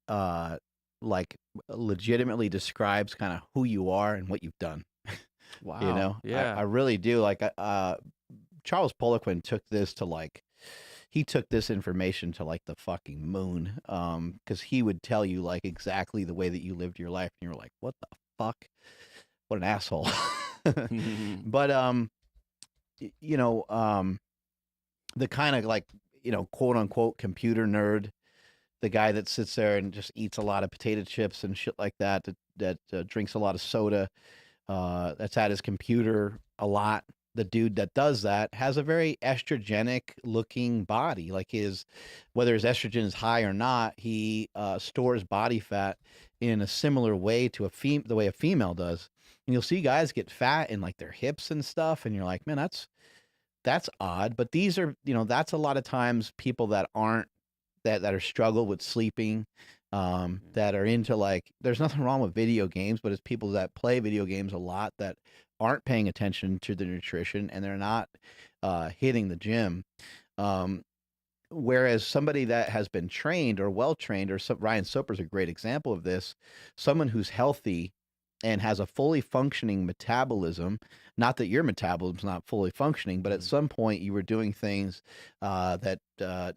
uh, like legitimately describes kind of who you are and what you've done. You Wow. know, I Yeah. really do. Like, Charles Poliquin took this to like, he took this information to like the fucking moon. Because he would tell you like exactly the way that you lived your life, and you're like, what the fuck? What an asshole. But you know, the kind of like, you know, quote unquote computer nerd, the guy that sits there and just eats a lot of potato chips and shit like that, that drinks a lot of soda, that's at his computer a lot. The dude that does that has a very estrogenic looking body. Like whether his estrogen is high or not, he stores body fat in a similar way to the way a female does. And you'll see guys get fat in like their hips and stuff, and you're like, man, that's odd. But these are, you know, that's a lot of times people that aren't that are struggle with sleeping, that are into like, there's nothing wrong with video games, but it's people that play video games a lot that aren't paying attention to the nutrition, and they're not hitting the gym. Whereas somebody that has been trained or well trained, or Ryan Soper's a great example of this, someone who's healthy and has a fully functioning metabolism. Not that your metabolism's not fully functioning, but at some point you were doing things that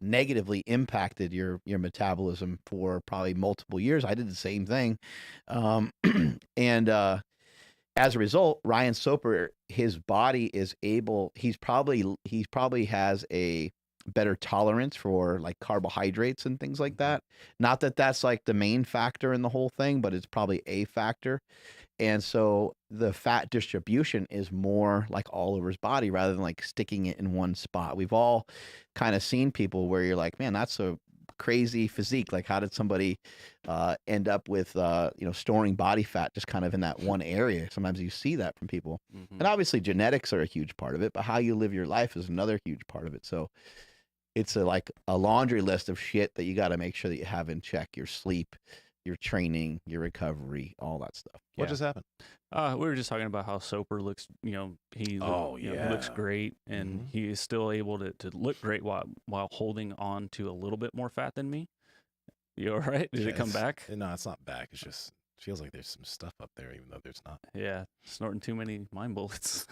negatively impacted your metabolism for probably multiple years. I did the same thing, and as a result, Ryan Soper, his body is able. He's probably has a better tolerance for like carbohydrates and things like that. Not that that's like the main factor in the whole thing, but it's probably a factor. And so the fat distribution is more like all over his body rather than like sticking it in one spot. We've all kind of seen people where you're like, man, that's a crazy physique. Like, how did somebody end up with, storing body fat just kind of in that one area? Sometimes you see that from people. And obviously genetics are a huge part of it, but how you live your life is another huge part of it. So it's like a laundry list of shit that you got to make sure that you have in check: your sleep, your training, your recovery, all that stuff. What just happened? We were just talking about how Soper looks, he looks great, and he is still able to look great while holding on to a little bit more fat than me. You all right? Did it come back? No, it's not back. It's just feels like there's some stuff up there, even though there's not. Yeah, snorting too many mind bullets.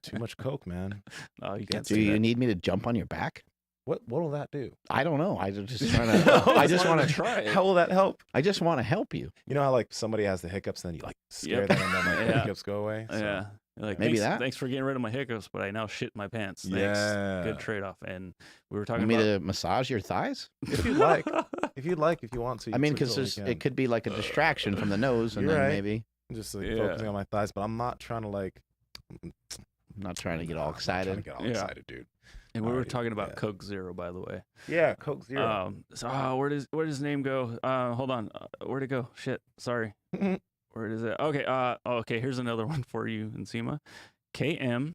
Too much coke, man. Oh, you can't. Do you need me to jump on your back? What will that do? I don't know. I just trying to. I just want to try it. How will that help? I just want to help you. You know how like somebody has the hiccups, and then you like scare them, and then like the hiccups go away. So. Yeah, like maybe thanks for getting rid of my hiccups, but I now shit my pants. Thanks. Yeah, good trade off. And we were talking about me to massage your thighs if you'd like, if you want to. I mean, because it could be like a distraction from the nose, and then maybe just like focusing on my thighs. But I'm not trying to like. I'm not trying to get all excited. I'm not trying to get all excited, dude. And we were talking about Coke Zero, by the way. Yeah, Coke Zero. Where does his name go? Hold on. Where'd it go? Shit. Sorry. Where is it? Okay. Okay. Here's another one for you, Nsima. KMANJT.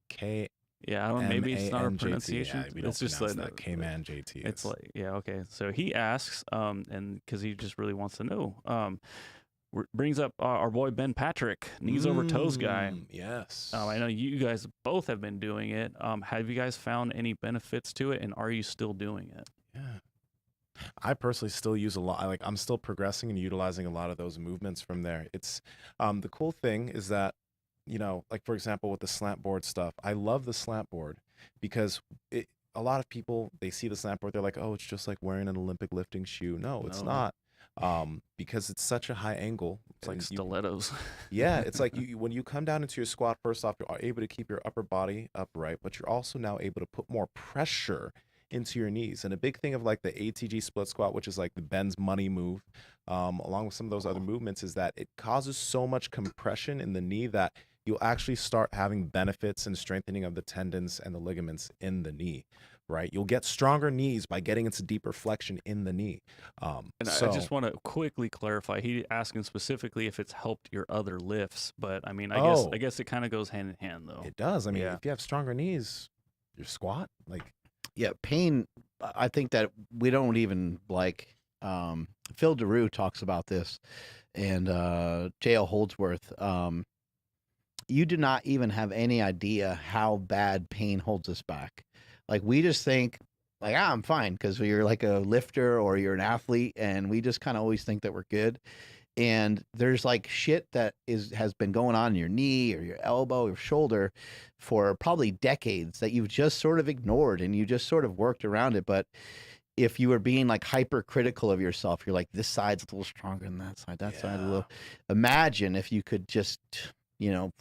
K. Yeah, I don't know. Maybe it's not a pronunciation. Yeah, we don't it's just like that. K-Man JT. It's like, yeah, okay. So he asks, and because he just really wants to know, brings up our boy Ben Patrick, knees over toes guy. Yes. I know you guys both have been doing it. Have you guys found any benefits to it, and are you still doing it? Yeah. I personally still use a lot. I'm still progressing and utilizing a lot of those movements from there. It's the cool thing is that, like for example with the slant board stuff, I love the slant board because a lot of people, they see the slant board, they're like, oh, it's just like wearing an Olympic lifting shoe. No, it's not. Because it's such a high angle. It's like stilettos. Yeah, it's like when you come down into your squat, first off, you're able to keep your upper body upright, but you're also now able to put more pressure into your knees. And a big thing of like the ATG split squat, which is like the Ben's money move, along with some of those other movements, is that it causes so much compression in the knee that you'll actually start having benefits and strengthening of the tendons and the ligaments in the knee. Right, you'll get stronger knees by getting into deeper flexion in the knee. And I just want to quickly clarify. He asking specifically if it's helped your other lifts, but I mean, I guess it kind of goes hand in hand, though. It does. I mean, if you have stronger knees, your squat, pain. I think that we don't even like. Phil Daru talks about this, and J.L. Holdsworth. you do not even have any idea how bad pain holds us back. Like we just think like, I'm fine because you're like a lifter or you're an athlete, and we just kind of always think that we're good. And there's like shit that has been going on in your knee or your elbow or shoulder for probably decades that you've just sort of ignored and you just sort of worked around it. But if you were being like hypercritical of yourself, you're like, this side's a little stronger than that side, that side a little. Imagine if you could just,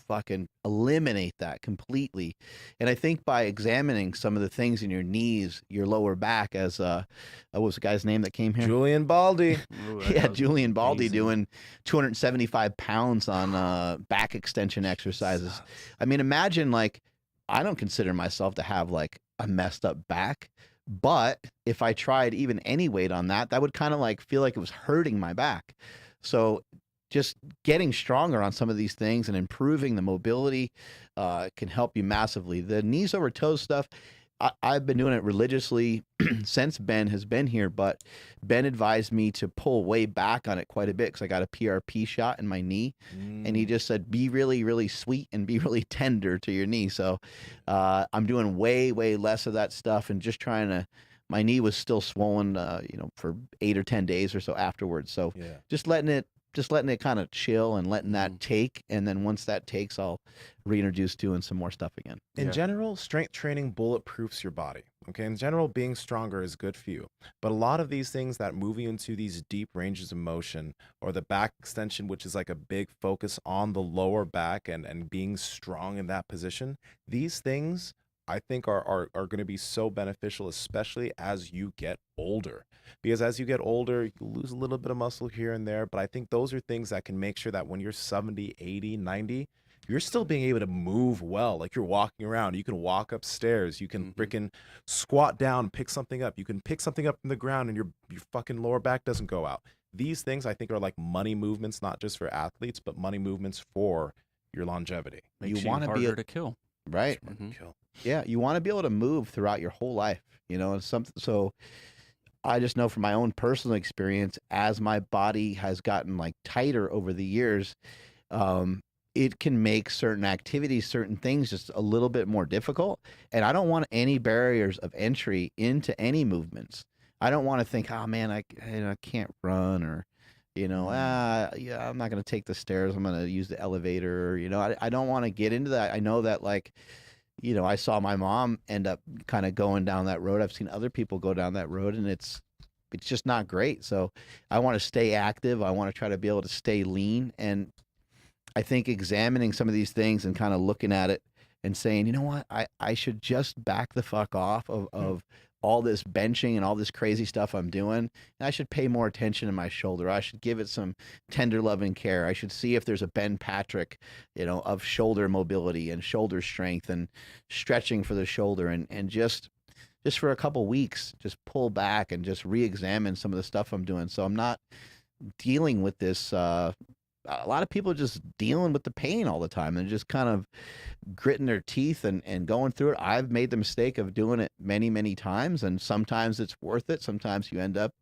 fucking eliminate that completely. And I think by examining some of the things in your knees, your lower back, as what was the guy's name that came here? Julian Baldy. Ooh, Yeah, Julian Baldy amazing. doing 275 pounds on back extension exercises. I mean, imagine like, I don't consider myself to have like a messed up back, but if I tried even any weight on that, that would kind of like feel like it was hurting my back. So just getting stronger on some of these things and improving the mobility can help you massively. The knees over toes stuff, I've been doing it religiously since Ben has been here, but Ben advised me to pull way back on it quite a bit because I got a PRP shot in my knee. And he just said, be really, really sweet and be really tender to your knee. So I'm doing way, way less of that stuff and just trying to, my knee was still swollen, for 8 or 10 days or so afterwards. So just letting it kind of chill and letting that take. And then once that takes, I'll reintroduce doing some more stuff again. In general, strength training bulletproofs your body. Okay. In general, being stronger is good for you. But a lot of these things that move you into these deep ranges of motion, or the back extension, which is like a big focus on the lower back and being strong in that position, these things I think are going to be so beneficial, especially as you get older. Because as you get older, you lose a little bit of muscle here and there. But I think those are things that can make sure that when you're 70, 80, 90, you're still being able to move well. Like you're walking around, you can walk upstairs, you can freaking squat down, pick something up. You can pick something up from the ground and your fucking lower back doesn't go out. These things I think are like money movements, not just for athletes, but money movements for your longevity. Makes you want to be harder to kill. Right. Yeah, you want to be able to move throughout your whole life, and so I just know from my own personal experience, as my body has gotten like tighter over the years, it can make certain activities, certain things just a little bit more difficult. And I don't want any barriers of entry into any movements. I don't want to think, oh man, I can't run, or I'm not going to take the stairs, I'm going to use the elevator. I don't want to get into that. I know that like, I saw my mom end up kind of going down that road. I've seen other people go down that road, and it's just not great. So I want to stay active. I want to try to be able to stay lean. And I think examining some of these things and kind of looking at it and saying, you know what, I should just back the fuck off of all this benching and all this crazy stuff I'm doing. And I should pay more attention to my shoulder. I should give it some tender loving care. I should see if there's a Ben Patrick, of shoulder mobility and shoulder strength and stretching for the shoulder, and just for a couple weeks, just pull back and just re-examine some of the stuff I'm doing. So I'm not dealing with this, a lot of people are just dealing with the pain all the time and just kind of gritting their teeth and going through it. I've made the mistake of doing it many, many times, and sometimes it's worth it. Sometimes you end up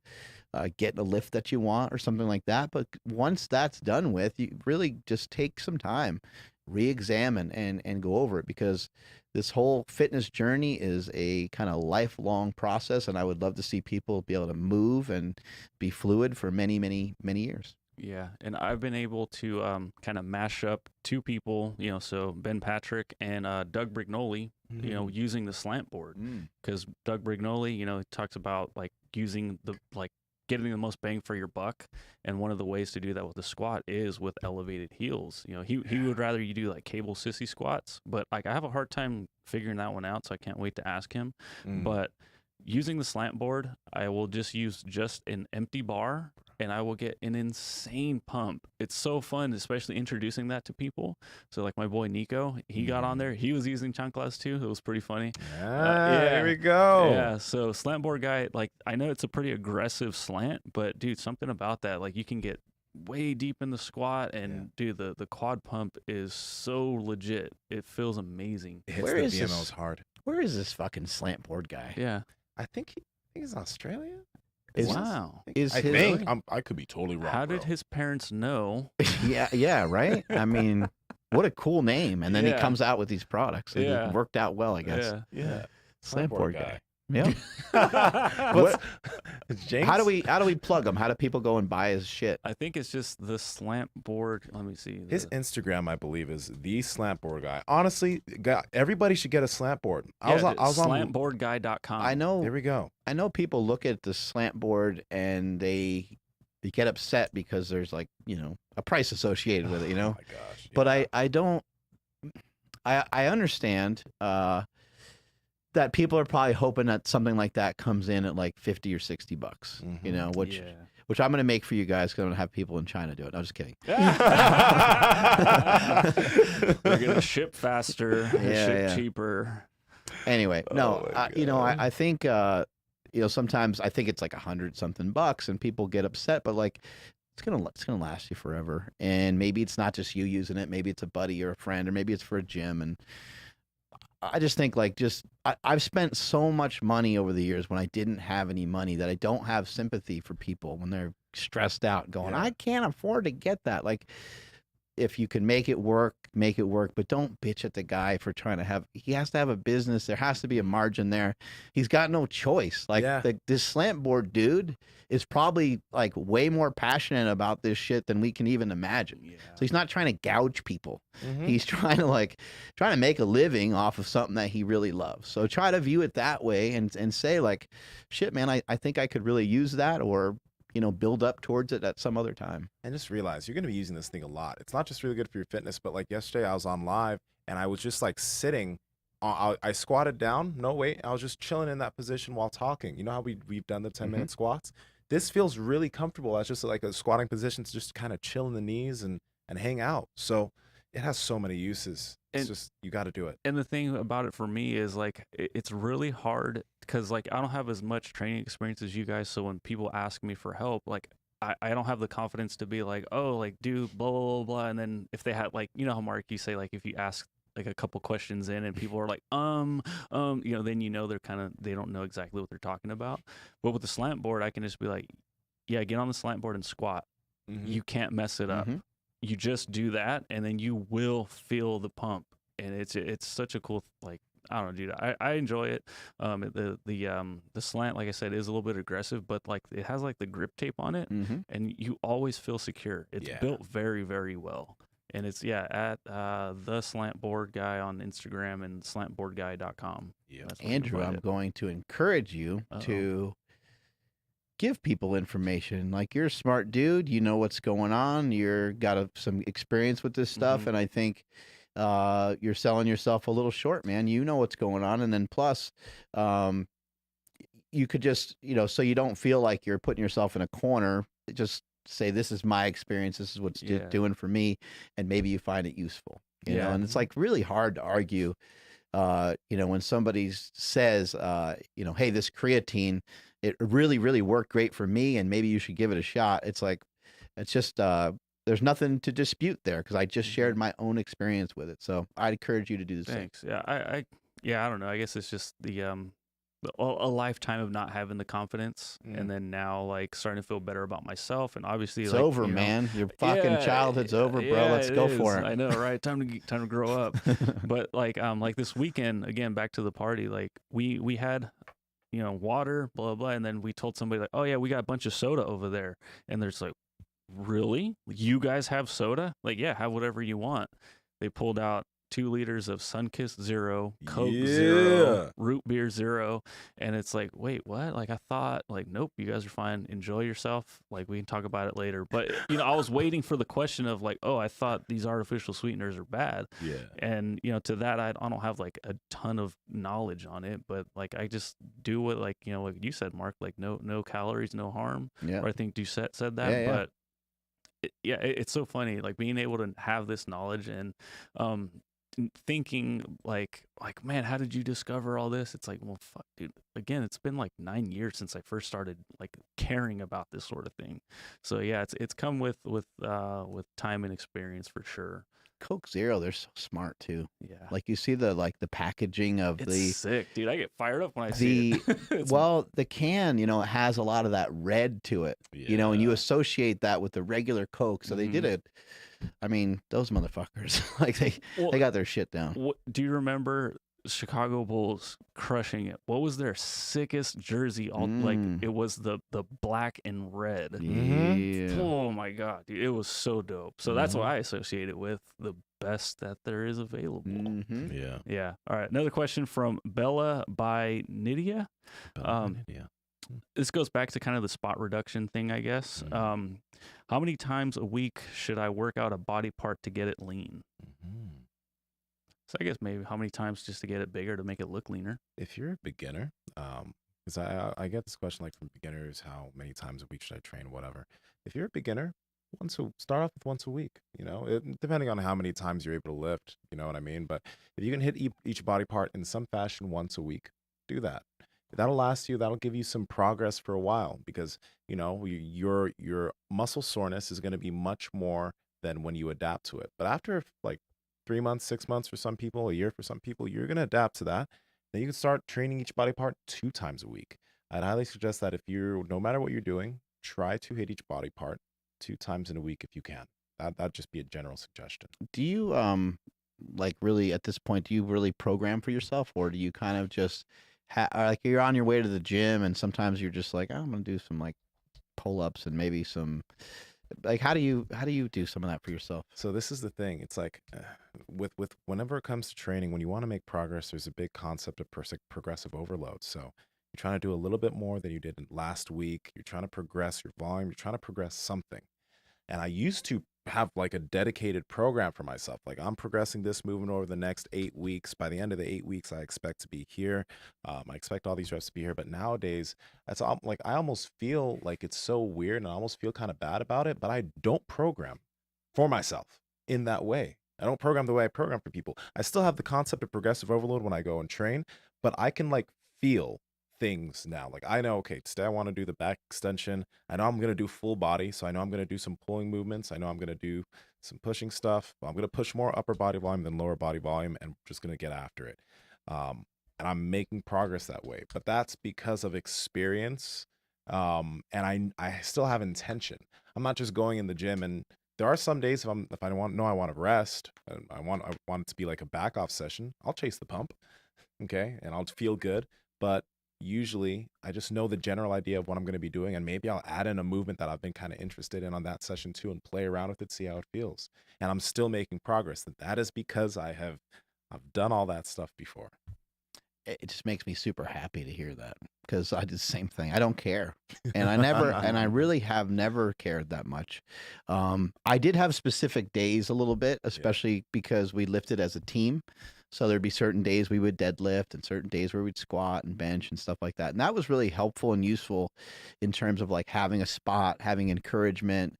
getting a lift that you want or something like that. But once that's done with, you really just take some time, re-examine and go over it, because this whole fitness journey is a kind of lifelong process. And I would love to see people be able to move and be fluid for many, many, many years. Yeah, and I've been able to kind of mash up two people, so Ben Patrick and Doug Brignoli, using the slant board, because Doug Brignoli, talks about like using getting the most bang for your buck, and one of the ways to do that with the squat is with elevated heels. He would rather you do like cable sissy squats, but like I have a hard time figuring that one out, so I can't wait to ask him. But using the slant board, I will just use an empty bar, and I will get an insane pump. It's so fun, especially introducing that to people. So like my boy Nico, he got on there. He was using chanclas too. It was pretty funny. There we go. Yeah, so slant board guy, like I know it's a pretty aggressive slant, but dude, something about that, like you can get way deep in the squat, and dude, the quad pump is so legit. It feels amazing. It hits the VMOs hard. Where is this fucking slant board guy? Yeah. I think he's Australia. Wow. I could be totally wrong. How did his parents know? Yeah, right? I mean, What a cool name. And then he Yeah. comes out with these products. It Yeah. worked out well, I guess. Yeah. Slant board guy. guy. Yeah. What? How do we plug him? How do people go and buy his shit? I think it's just the slant board. Let me see. His Instagram, I believe, is the slant board guy. Honestly, everybody should get a slant board. I was on slantboardguy.com. I know. There we go. I know people look at the slant board and they get upset because there's like, a price associated with it, Oh my gosh. But yeah. I don't. I understand that people are probably hoping that something like that comes in at like $50 or $60, Mhm. which I'm going to make for you guys because I'm going to have people in China do it. I'm just kidding. We're gonna ship faster, ship cheaper. Anyway, no, Oh my God. I think sometimes I think it's like $100-something, and people get upset, but like it's gonna last you forever. And maybe it's not just you using it. Maybe it's a buddy or a friend, or maybe it's for a gym. And I just think I've spent so much money over the years when I didn't have any money that I don't have sympathy for people when they're stressed out going, Yeah. I can't afford to get that. Like, if you can make it work, but don't bitch at the guy for he has to have a business. There has to be a margin there. He's got no choice. Like Yeah. this slant board dude is probably like way more passionate about this shit than we can even imagine. Yeah. So he's not trying to gouge people. Mhm. He's trying to make a living off of something that he really loves. So try to view it that way and say like, shit, man, I think I could really use that, or build up towards it at some other time. And just realize you're going to be using this thing a lot. It's not just really good for your fitness, but like yesterday I was on live and I was just like sitting. I squatted down. No, wait. I was just chilling in that position while talking. You know how we've done the 10-minute squats? This feels really comfortable. That's just like a squatting position to just kind of chill in the knees and hang out. So it has so many uses. It's just, you got to do it. And the thing about it for me is like it's really hard because like I don't have as much training experience as you guys. So when people ask me for help, like I don't have the confidence to be like, oh, like do blah blah blah blah. And then if they had like, how Mark, you say like if you ask like a couple questions in and people are like then they don't know exactly what they're talking about. But with the slant board, I can just be like, yeah, get on the slant board and squat. You can't mess it up. You just do that, and then you will feel the pump, and it's such a cool I don't know, dude. I enjoy it. The slant, like I said, is a little bit aggressive, but like it has like the grip tape on it, and you always feel secure. It's built very, very well, and it's at the slant board guy on Instagram and slantboardguy.com. Yeah, Andrew, I'm going to encourage you to give people information. Like, you're a smart dude, you know what's going on, you're got some experience with this stuff, and I think you're selling yourself a little short, man. You know what's going on, and then plus you could just so you don't feel like you're putting yourself in a corner, just say, this is my experience, this is what's doing for me, and maybe you find it useful, you know. And it's like really hard to argue when somebody says hey, this creatine, it really, really worked great for me, and maybe you should give it a shot. It's like, it's just, there's nothing to dispute there because I just shared my own experience with it. So I'd encourage you to do the same. Thanks. Yeah, I don't know. I guess it's just a lifetime of not having the confidence, and then now like starting to feel better about myself, and obviously it's like, over, man. Your fucking childhood's over, bro. Let's go for it. I know, right? Time to grow up. But like this weekend, again, back to the party. Like we had water, blah blah, and then we told somebody like, oh yeah, we got a bunch of soda over there, and there's like, really? You guys have soda? Like, yeah, have whatever you want. They pulled out 2 liters of Sunkist Zero, Coke Zero, Root Beer Zero, and it's like, wait, what? Like, I thought, like, nope, you guys are fine. Enjoy yourself. Like, we can talk about it later. But I was waiting for the question of like, oh, I thought these artificial sweeteners are bad. Yeah. And to that, I don't have like a ton of knowledge on it, but like I just do what like like you said, Mark, like no calories, no harm. Yeah. Or I think Doucette said that, but. It's so funny, like being able to have this knowledge and thinking like man, how did you discover all this? It's like, well, fuck, dude, again, it's been like 9 years since I first started like caring about this sort of thing. So yeah, it's come with time and experience for sure. Coke Zero, they're so smart too. Yeah, like you see the packaging of it's sick, dude. I get fired up when I see it. Well, the can, it has a lot of that red to it, and you associate that with the regular Coke. So they did I mean, those motherfuckers, like Well, they got their shit down. what do you remember? Chicago Bulls crushing it. What was their sickest jersey? All like Mm. it was the black and red. Mhm. Yeah. Oh my god, dude, it was so dope. So that's what I associate it with, the best that there is available. Mm-hmm. Yeah. Yeah. All right. Another question from Bella by Nydia. Yeah. This goes back to kind of the spot reduction thing, I guess. How many times a week should I work out a body part to get it lean? So I guess maybe how many times just to get it bigger to make it look leaner? If you're a beginner, because I get this question like from beginners, how many times a week should I train, whatever. If you're a beginner, start off with once a week. You know, depending on how many times you're able to lift, you know what I mean. But if you can hit each body part in some fashion once a week, do that. That'll last you. That'll give you some progress for a while because you know your muscle soreness is going to be much more than when you adapt to it. But after like 3 months, 6 months for some people, a year for some people, you're going to adapt to that. Then you can start training each body part 2 times a week. I'd highly suggest that if you're, no matter what you're doing, try to hit each body part 2 times in a week if you can. That'd just be a general suggestion. Do you like really at this point? Do you really program for yourself, or do you kind of just like you're on your way to the gym, and sometimes you're just like, oh, I'm gonna do some like pull ups and maybe some like how do you do some of that for yourself? So this is the thing. It's like with whenever it comes to training, when you want to make progress, there's a big concept of progressive overload. So you're trying to do a little bit more than you did last week. You're trying to progress your volume. You're trying to progress something. And I used to have like a dedicated program for myself. Like I'm progressing this movement over the next 8 weeks. By the end of the 8 weeks, I expect to be here. I expect all these reps to be here. But nowadays, like I almost feel like it's so weird, and I almost feel kind of bad about it. But I don't program for myself in that way. I don't program the way I program for people. I still have the concept of progressive overload when I go and train, but I can like feel things now. Like I know, okay, today I want to do the back extension. I know I'm going to do full body. So I know I'm going to do some pulling movements. I know I'm going to do some pushing stuff. I'm going to push more upper body volume than lower body volume and just going to get after it. And I'm making progress that way, but that's because of experience. And I still have intention. I'm not just going in the gym, and there are some days if I want to rest and I want it to be like a back off session, I'll chase the pump. Okay. And I'll feel good. But usually I just know the general idea of what I'm going to be doing, and maybe I'll add in a movement that I've been kind of interested in on that session too and play around with it, see how it feels. And I'm still making progress. That is because I've done all that stuff before. It just makes me super happy to hear that because I did the same thing. I don't care, and I really have never cared that much. I did have specific days a little bit, especially because we lifted as a team. So there'd be certain days we would deadlift and certain days where we'd squat and bench and stuff like that. And that was really helpful and useful in terms of like having a spot, having encouragement,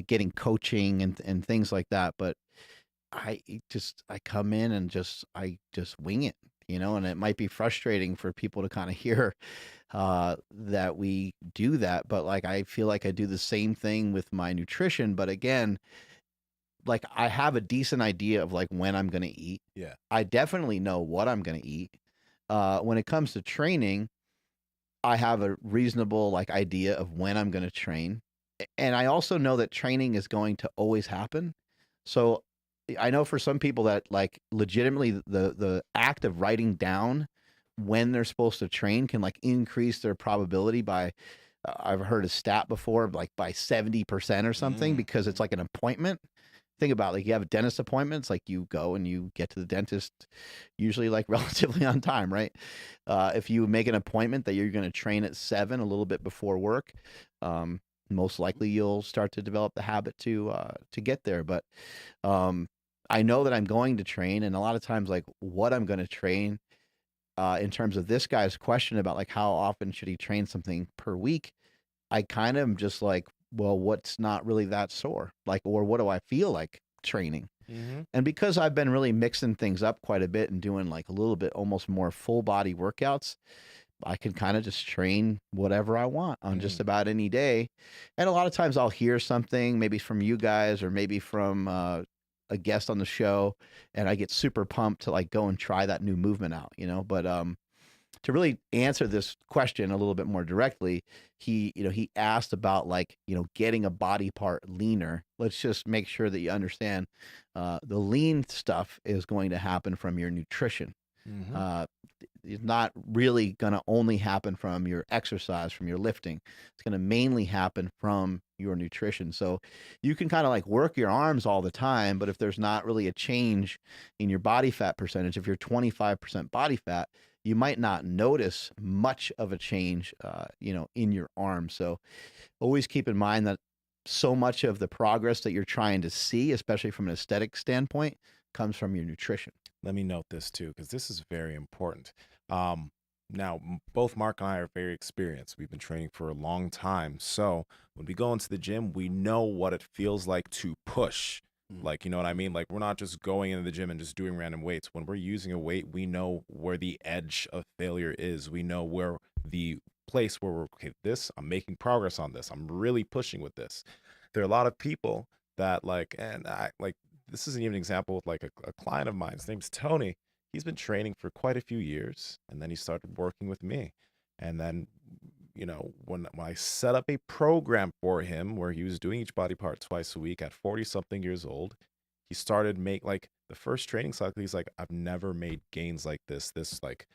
getting coaching and things like that. But I come in and I just wing it, you know, and it might be frustrating for people to kind of hear that we do that. But like, I feel like I do the same thing with my nutrition. But again, like I have a decent idea of like when I'm going to eat. Yeah. I definitely know what I'm going to eat. When it comes to training, I have a reasonable like idea of when I'm going to train. And I also know that training is going to always happen. So I know for some people that like legitimately the act of writing down when they're supposed to train can like increase their probability by I've heard a stat before, like by 70% or something, because it's like an appointment. Think about it, like you have a dentist appointment. It's like you go and you get to the dentist usually like relatively on time, right? If you make an appointment that you're going to train at 7, a little bit before work, most likely you'll start to develop the habit to get there. But I know that I'm going to train, and a lot of times like what I'm going to train in terms of this guy's question about like how often should he train something per week, I kind of am just like, well, what's not really that sore? Like, or what do I feel like training? And because I've been really mixing things up quite a bit and doing like a little bit almost more full body workouts, I can kind of just train whatever I want on just about any day. And a lot of times I'll hear something maybe from you guys or maybe from a guest on the show, and I get super pumped to like go and try that new movement out, you know. But to really answer this question a little bit more directly, he asked about like, getting a body part leaner. Let's just make sure that you understand the lean stuff is going to happen from your nutrition. Mm-hmm. It's not really going to only happen from your exercise, from your lifting. It's going to mainly happen from your nutrition. So you can kind of like work your arms all the time, but if there's not really a change in your body fat percentage, if you're 25% body fat, you might not notice much of a change, in your arms. So always keep in mind that so much of the progress that you're trying to see, especially from an aesthetic standpoint, comes from your nutrition. Let me note this too, because this is very important. Now, both Mark and I are very experienced. We've been training for a long time. So when we go into the gym, we know what it feels like to push. Like, you know what I mean? Like, we're not just going into the gym and just doing random weights. When we're using a weight, we know where the edge of failure is. We know where the place where okay, I'm making progress on this. I'm really pushing with this. There are a lot of people that this isn't even an example with like a client of mine. His name's Tony. He's been training for quite a few years, and then he started working with me. And then, when I set up a program for him where he was doing each body part twice a week at 40 something years old, he started like the first training cycle. He's like, I've never made gains like this. Like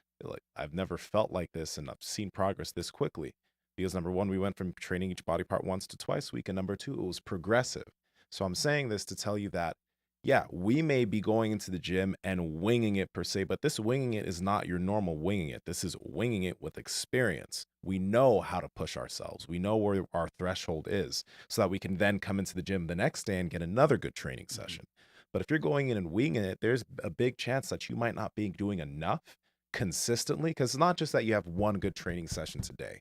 I've never felt like this, and I've seen progress this quickly. Because number one, we went from training each body part once to twice a week, and number two, it was progressive. So I'm saying this to tell you that, yeah, we may be going into the gym and winging it per se, but this winging it is not your normal winging it. This is winging it with experience. We know how to push ourselves. We know where our threshold is so that we can then come into the gym the next day and get another good training session. But if you're going in and winging it, there's a big chance that you might not be doing enough consistently, because it's not just that you have one good training session today.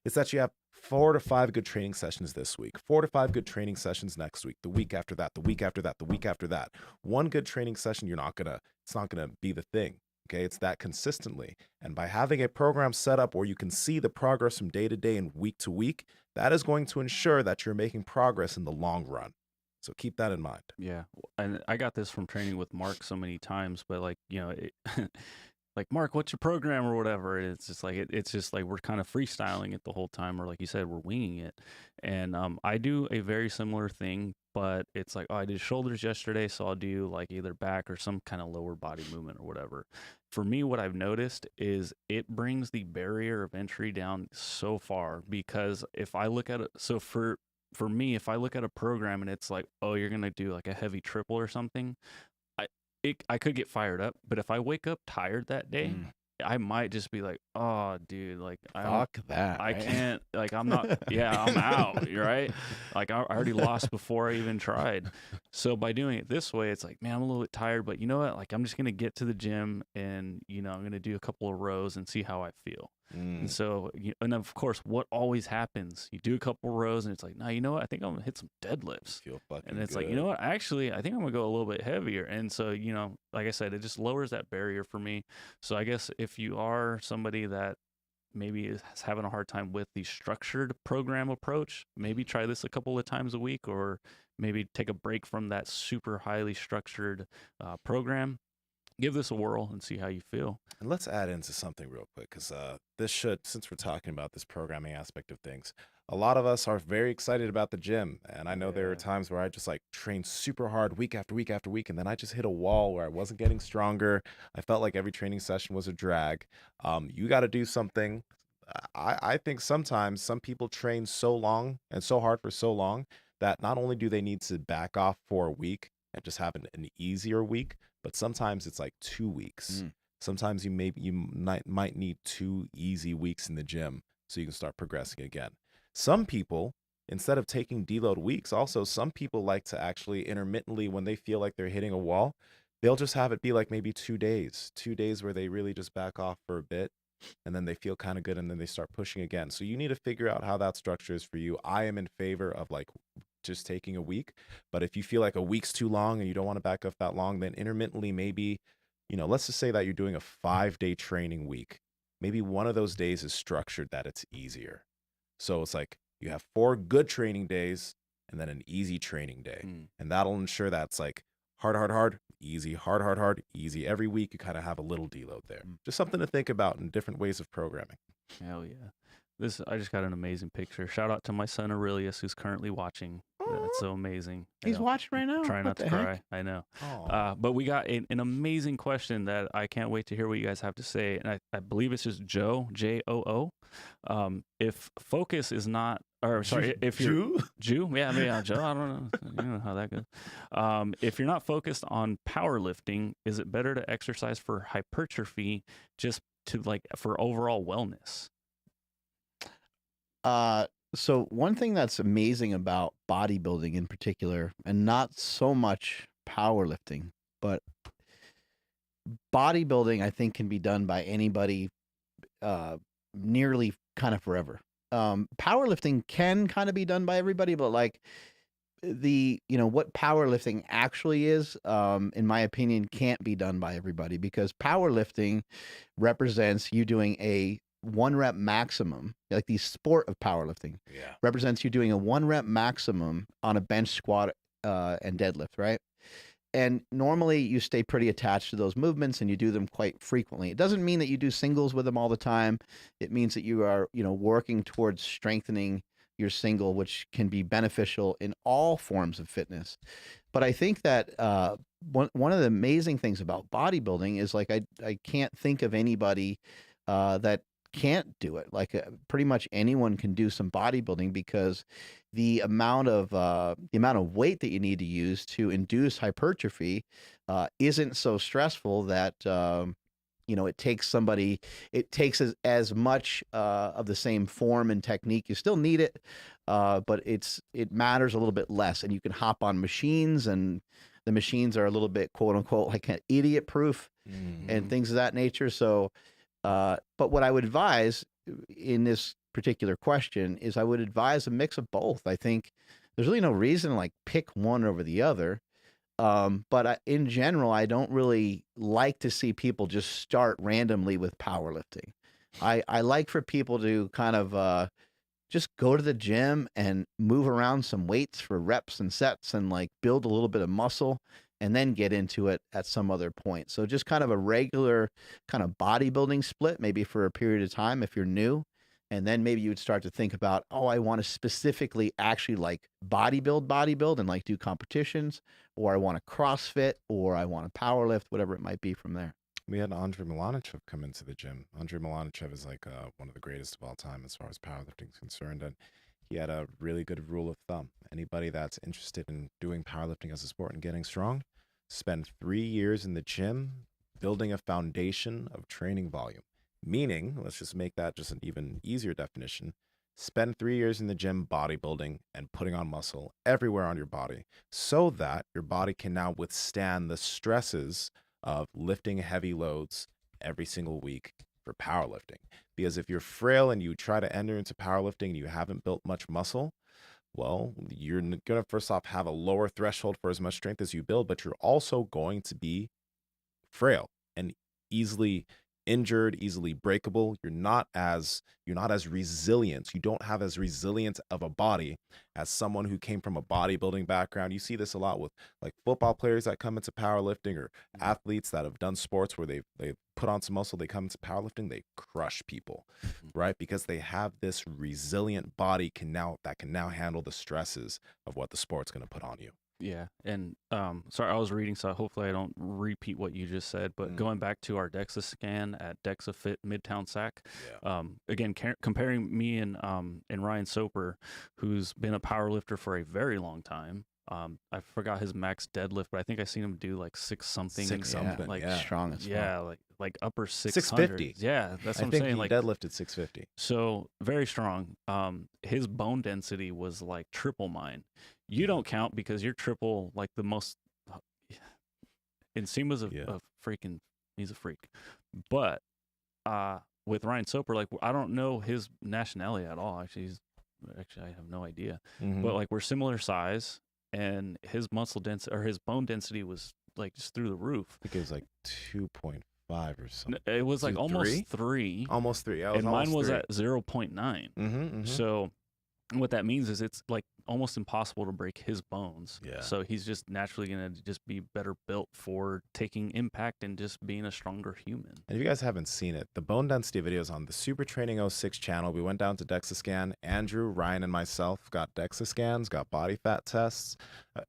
It's that you have 4 to 5 good training sessions this week, 4 to 5 good training sessions next week, the week after that, the week after that, the week after that. One good training session, it's not gonna be the thing. Okay, it's that consistently. And by having a program set up where you can see the progress from day to day and week to week, that is going to ensure that you're making progress in the long run. So keep that in mind. Yeah. And I got this from training with Mark so many times, but like, like, Mark, what's your program or whatever? And it's just like, it's just like we're kind of freestyling it the whole time, or like you said, we're winging it. And I do a very similar thing, but it's like, oh, I did shoulders yesterday, so I'll do like either back or some kind of lower body movement or whatever. For me, what I've noticed is it brings the barrier of entry down so far, because if I look at it, so for me, if I look at a program and it's like, oh, you're going to do like a heavy triple or something, I could get fired up, but if I wake up tired that day, I might just be like, oh, dude, like, Fuck that. I can't, like, I'm not, yeah, I'm out, right? Like, I already lost before I even tried. So by doing it this way, it's like, man, I'm a little bit tired, but you know what? Like, I'm just going to get to the gym and, I'm going to do a couple of rows and see how I feel. And so, and of course, what always happens, you do a couple rows and it's like, no, you know what? I think I'm gonna hit some deadlifts. Feel fucking and it's good. like, you know what? Actually, I think I'm gonna go a little bit heavier. And so, like I said, it just lowers that barrier for me. So I guess if you are somebody that maybe is having a hard time with the structured program approach, maybe try this a couple of times a week, or maybe take a break from that super highly structured program. Give this a whirl and see how you feel. And let's add into something real quick, because since we're talking about this programming aspect of things, a lot of us are very excited about the gym. And I know there are times where I just like train super hard week after week after week, and then I just hit a wall where I wasn't getting stronger. I felt like every training session was a drag. You got to do something. I think sometimes some people train so long and so hard for so long that not only do they need to back off for a week and just have an easier week, but sometimes it's like 2 weeks. Sometimes you might need 2 easy weeks in the gym so you can start progressing again. Some people, instead of taking deload weeks, also some people like to actually intermittently, when they feel like they're hitting a wall, they'll just have it be like maybe 2 days where they really just back off for a bit, and then they feel kind of good, and then they start pushing again. So you need to figure out how that structure is for you. I am in favor of like just taking a week, but if you feel like a week's too long and you don't want to back up that long, then intermittently, maybe, let's just say that you're doing a 5-day training week. Maybe one of those days is structured that it's easier. So it's like you have 4 good training days and then an easy training day. And that'll ensure that it's like hard, easy, hard, hard, hard, easy. Every week you kind of have a little deload there. Just something to think about in different ways of programming. Hell yeah. I just got an amazing picture. Shout out to my son Aurelius, who's currently watching. That's so amazing. He's watching right now. Try not to cry. I know. But we got an amazing question that I can't wait to hear what you guys have to say. And I believe it's just Joe, Joo. If focus is not, or sorry, if you're Jew, yeah, Joe, I don't know. You know how that goes. If you're not focused on powerlifting, is it better to exercise for hypertrophy just to for overall wellness? So one thing that's amazing about bodybuilding in particular, and not so much powerlifting, but bodybuilding, I think, can be done by anybody nearly kind of forever. Powerlifting can kind of be done by everybody, but like what powerlifting actually is, in my opinion, can't be done by everybody, because powerlifting represents you doing a 1 rep maximum. Like the sport of powerlifting represents you doing a 1 rep maximum on a bench, squat, and deadlift, right? And normally you stay pretty attached to those movements and you do them quite frequently. It doesn't mean that you do singles with them all the time. It means that you are, working towards strengthening your single, which can be beneficial in all forms of fitness. But I think that one of the amazing things about bodybuilding is, like, I can't think of anybody that can't do it. Like, pretty much anyone can do some bodybuilding, because the amount of weight that you need to use to induce hypertrophy isn't so stressful that it takes as much of the same form and technique. You still need it, but it matters a little bit less, and you can hop on machines, and the machines are a little bit, quote unquote, like idiot proof and things of that nature. So but what I would advise in this particular question is I would advise a mix of both. I think there's really no reason to like pick one over the other. But in general, I don't really like to see people just start randomly with powerlifting. I like for people to kind of just go to the gym and move around some weights for reps and sets, and like build a little bit of muscle, and then get into it at some other point. So just kind of a regular kind of bodybuilding split, maybe for a period of time if you're new. And then maybe you would start to think about, oh, I want to specifically actually like bodybuild and like do competitions, or I want to CrossFit, or I want to powerlift, whatever it might be from there. We had Andrei Milanichev come into the gym. Andrei Milanichev is like one of the greatest of all time as far as powerlifting is concerned. And he had a really good rule of thumb. Anybody that's interested in doing powerlifting as a sport and getting strong, spend 3 years in the gym building a foundation of training volume. Meaning, let's just make that just an even easier definition. Spend 3 years in the gym bodybuilding and putting on muscle everywhere on your body, so that your body can now withstand the stresses of lifting heavy loads every single week for powerlifting. Because if you're frail and you try to enter into powerlifting and you haven't built much muscle, well, you're going to first off have a lower threshold for as much strength as you build, but you're also going to be frail and easily injured, easily breakable. You're not as resilient. You don't have as resilient of a body as someone who came from a bodybuilding background. You see this a lot with like football players that come into powerlifting, or athletes that have done sports where they've put on some muscle, they come into powerlifting, they crush people, right? Because they have this resilient body that can now handle the stresses of what the sport's going to put on you. Yeah. And sorry, I was reading, so hopefully I don't repeat what you just said, but going back to our DEXA scan at DEXA Fit Midtown Sac, again, comparing me and Ryan Soper, who's been a power lifter for a very long time. I forgot his max deadlift, but I think I seen him do like six something, like strong as well. like upper 650. Yeah, that's what I'm saying. saying. He like deadlifted 650. So very strong. His bone density was like triple mine. You don't count because you're triple, like the most. Nsima's a freaking, he's a freak. But with Ryan Soper, like I don't know his nationality at all. Actually, I have no idea. But like we're similar size, and his muscle density or his bone density was like just through the roof. I think it was like 2.5 or something. It was like almost 3. Almost 3. And mine was at 0.9. Mm-hmm. So And what that means is it's like almost impossible to break his bones. Yeah. So he's just naturally going to just be better built for taking impact and just being a stronger human. And if you guys haven't seen it, the bone density video is on the Super Training 06 channel. We went down to DEXA scan. Andrew, Ryan, and myself got DEXA scans, got body fat tests.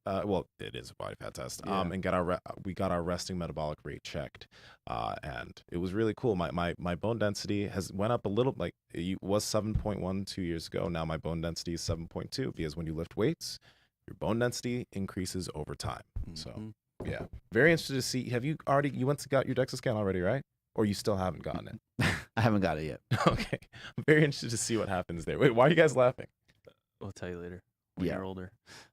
Well, it is a body fat test. Yeah. And we got our resting metabolic rate checked. And it was really cool. My bone density has went up a little. Like, it was 7.1 2 years ago. Now my bone density is 7.2, because when you lift weights, your bone density increases over time. So yeah, very interested to see. Have you went to got your DEXA scan already, right? Or you still haven't gotten it? I haven't got it yet. Okay, I'm very interested to see what happens there. Wait, why are you guys laughing? I'll tell you later when Yeah. you're older.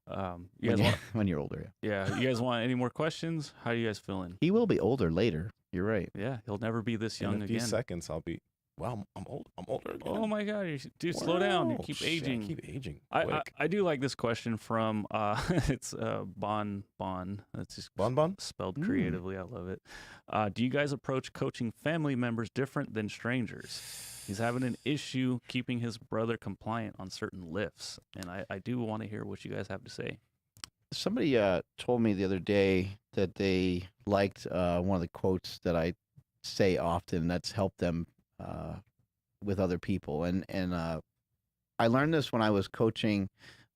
You When, guys want, when you're older, yeah. yeah, you guys want any more questions? How are you guys feeling? He will be older later. You're right. Yeah, he'll never be this young In a few again. seconds, I'll be. Wow, I'm old. I'm older again. Oh my God, dude, slow down. You Wow, keep shit, aging. I keep aging. I Quick. do like this question from it's Bon. That's just Bon. spelled creatively. I love it. Do you guys approach coaching family members different than strangers? He's having an issue keeping his brother compliant on certain lifts, and I do want to hear what you guys have to say. Somebody told me the other day that they liked one of the quotes that I say often that's helped them with other people. And I learned this when I was coaching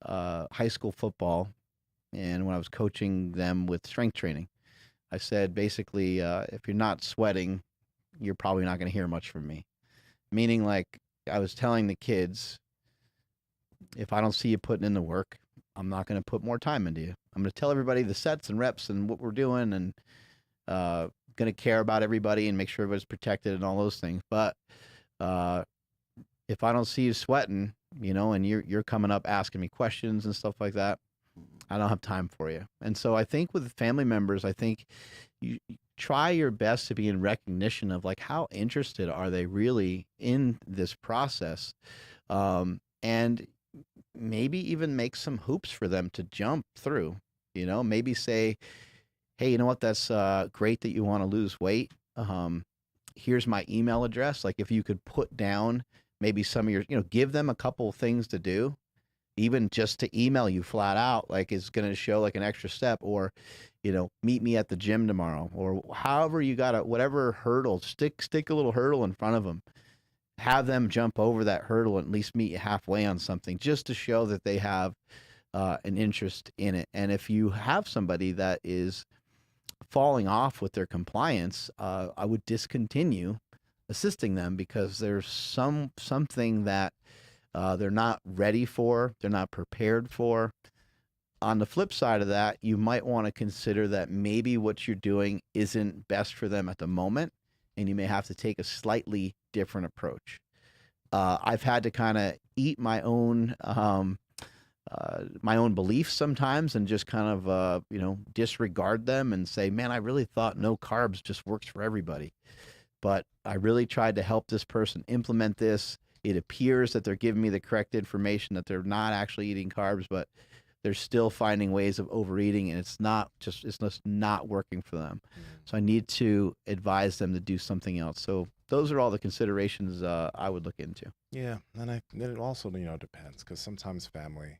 high school football and when I was coaching them with strength training. I said, basically, if you're not sweating, you're probably not going to hear much from me. Meaning, like, I was telling the kids, if I don't see you putting in the work, I'm not going to put more time into you. I'm going to tell everybody the sets and reps and what we're doing, and going to care about everybody and make sure everybody's protected and all those things. But if I don't see you sweating, and you're coming up asking me questions and stuff like that, I don't have time for you. And so I think with family members, I think you try your best to be in recognition of, like, how interested are they really in this process, and maybe even make some hoops for them to jump through. Maybe say, hey, you know what? That's great that you want to lose weight. Here's my email address. Like, if you could put down maybe some of your, give them a couple things to do, even just to email you flat out, like, is going to show like an extra step, or, meet me at the gym tomorrow, or however you got whatever hurdle, stick a little hurdle in front of them, have them jump over that hurdle and at least meet you halfway on something, just to show that they have an interest in it. And if you have somebody that is falling off with their compliance, I would discontinue assisting them, because there's something that they're not ready for, they're not prepared for. On the flip side of that, you might want to consider that maybe what you're doing isn't best for them at the moment, and you may have to take a slightly different approach. I've had to kind of eat my own beliefs sometimes, and just kind of disregard them and say, man, I really thought no carbs just works for everybody, but I really tried to help this person implement this. It appears that they're giving me the correct information, that they're not actually eating carbs, but they're still finding ways of overeating, and it's just not working for them. So I need to advise them to do something else. So those are all the considerations I would look into. Yeah, and it also depends, because sometimes family,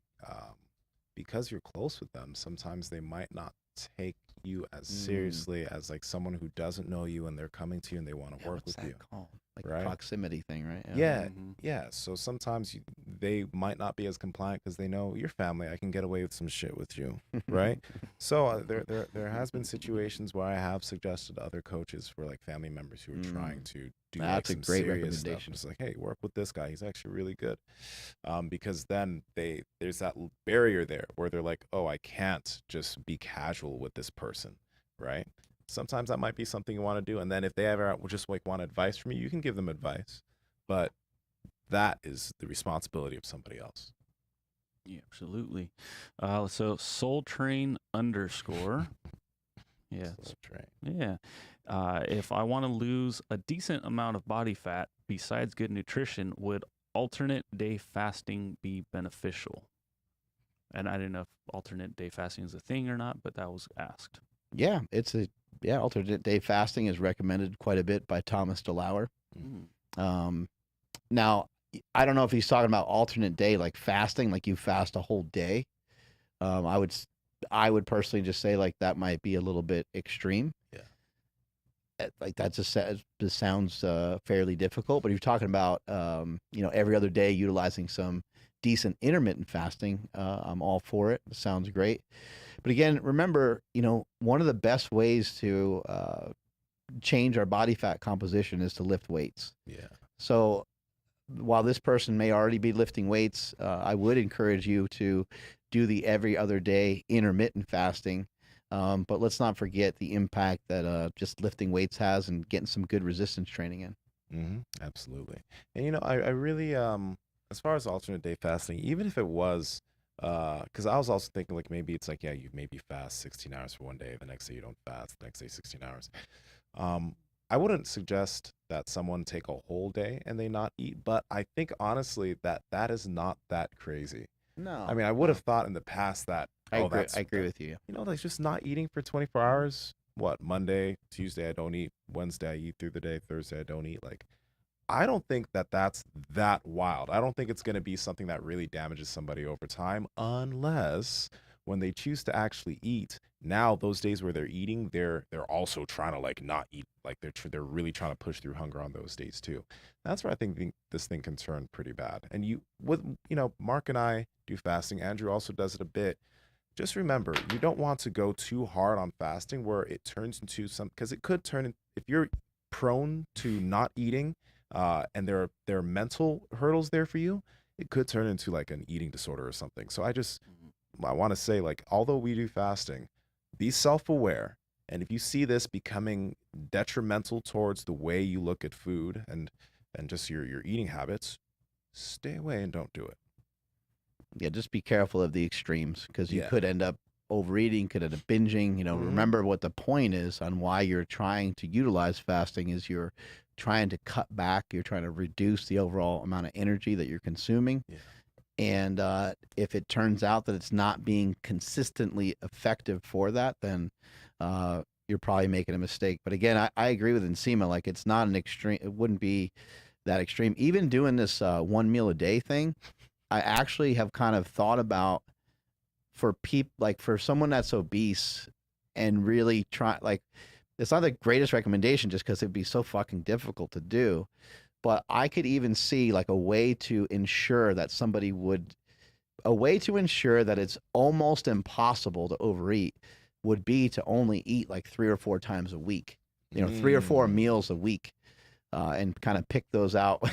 because you're close with them, sometimes they might not take you as seriously as like someone who doesn't know you and they're coming to you and they want to work What's with that you. called? Like right? proximity thing, right? Yeah. So sometimes they might not be as compliant because they know you're family. I can get away with some shit with you, right? So there has been situations where I have suggested to other coaches for like family members who are trying to do like That's a some great serious stuff. recommendation. Just like, hey, work with this guy. He's actually really good. Because then there's that barrier there where they're like, oh, I can't just be casual with this person, right? Sometimes that might be something you want to do. And then if they ever just like want advice from you, you can give them advice. But that is the responsibility of somebody else. Yeah, absolutely. So Soul Train _ yeah. Soul Train. Yeah. If I want to lose a decent amount of body fat besides good nutrition, would alternate day fasting be beneficial? And I didn't know if alternate day fasting is a thing or not, but that was asked. Yeah, alternate day fasting is recommended quite a bit by Thomas DeLauer. Now, I don't know if he's talking about alternate day, like fasting, like you fast a whole day. I would I would personally just say like that might be a little bit extreme. Yeah. Like that just sounds fairly difficult. But if you're talking about every other day utilizing some decent intermittent fasting, I'm all for it. It sounds great. But again, remember, one of the best ways to change our body fat composition is to lift weights. Yeah. So while this person may already be lifting weights, I would encourage you to do the every other day intermittent fasting. But let's not forget the impact that just lifting weights has and getting some good resistance training in. Absolutely. And I really as far as alternate day fasting, even if it was because I was also thinking like maybe it's like, yeah, you maybe fast 16 hours for one day, the next day you don't fast, the next day 16 hours. I wouldn't suggest that someone take a whole day and they not eat, but I think honestly that is not that crazy. No, I mean, I would have thought in the past that I agree with you. like just not eating for 24 hours. What, Monday, Tuesday I don't eat, Wednesday I eat through the day, Thursday I don't eat. Like, I don't think that that's that wild. I don't think it's going to be something that really damages somebody over time, unless when they choose to actually eat. Now those days where they're eating, they're also trying to like not eat, like they're really trying to push through hunger on those days too. That's where I think this thing can turn pretty bad. And Mark and I do fasting. Andrew also does it a bit. Just remember, you don't want to go too hard on fasting where it turns into because it could turn if you're prone to not eating, and there are mental hurdles there for you, it could turn into like an eating disorder or something. So I want to say, like, although we do fasting, be self-aware. And if you see this becoming detrimental towards the way you look at food and just your eating habits, stay away and don't do it. Yeah, just be careful of the extremes because you Yeah. could end up overeating, could end up binging. Mhm. Remember what the point is on why you're trying to utilize fasting is you're trying to cut back, you're trying to reduce the overall amount of energy that you're consuming. Yeah. And if it turns out that it's not being consistently effective for that, then you're probably making a mistake. But again, I agree with Nsima. Like, it's not an extreme. It wouldn't be that extreme. Even doing this one meal a day thing, I actually have kind of thought about for people, like for someone that's obese and really try, like, it's not the greatest recommendation just because it'd be so fucking difficult to do. But I could even see like a way to ensure that it's almost impossible to overeat would be to only eat like 3 or 4 times a week, 3 or 4 meals a week, and kind of pick those out,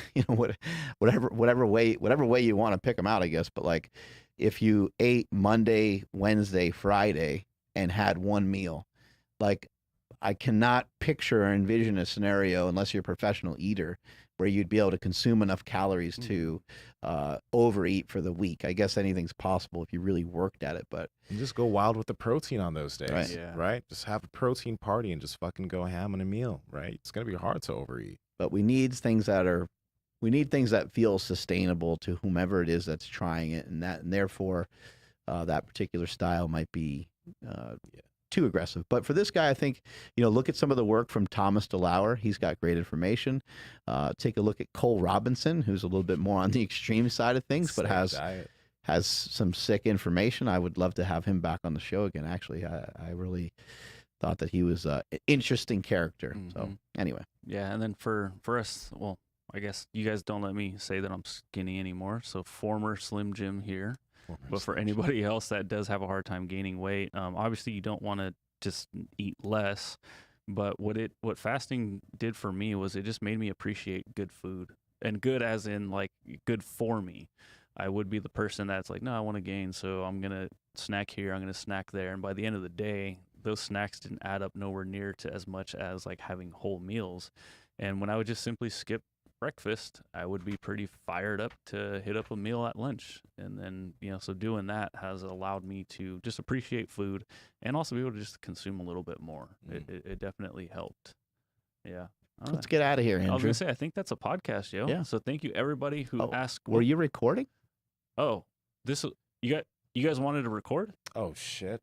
whatever way you want to pick them out, I guess. But like if you ate Monday, Wednesday, Friday and had one meal, like I cannot picture or envision a scenario unless you're a professional eater where you'd be able to consume enough calories to overeat for the week. I guess anything's possible if you really worked at it, but And just go wild with the protein on those days, Right. Yeah. right? Just have a protein party and just fucking go ham on a meal, right? It's gonna be hard to overeat. we need things that feel sustainable to whomever it is that's trying it, and therefore that particular style might be too aggressive. But for this guy, I think, look at some of the work from Thomas DeLauer. He's got great information. Take a look at Cole Robinson, who's a little bit more on the extreme side of things, but Sick diet. has some sick information. I would love to have him back on the show again. Actually, I really thought that he was an interesting character. So Mhm. anyway, Yeah, and then for us, well, I guess you guys don't let me say that I'm skinny anymore. So former Slim Jim here. But for anybody else that does have a hard time gaining weight, obviously you don't want to just eat less. But what fasting did for me was it just made me appreciate good food, and good as in like good for me. I would be the person that's like, no, I want to gain, so I'm gonna snack here, I'm gonna snack there, and by the end of the day, those snacks didn't add up nowhere near to as much as like having whole meals. And when I would just simply skip breakfast, I would be pretty fired up to hit up a meal at lunch. And then, so doing that has allowed me to just appreciate food and also be able to just consume a little bit more. It definitely helped. Yeah. All let's right. get out of here, I was Andrew. going to say, I think that's a podcast, yo. Yeah. So thank you everybody who asked. Were you recording? Oh, you guys wanted to record? Oh shit.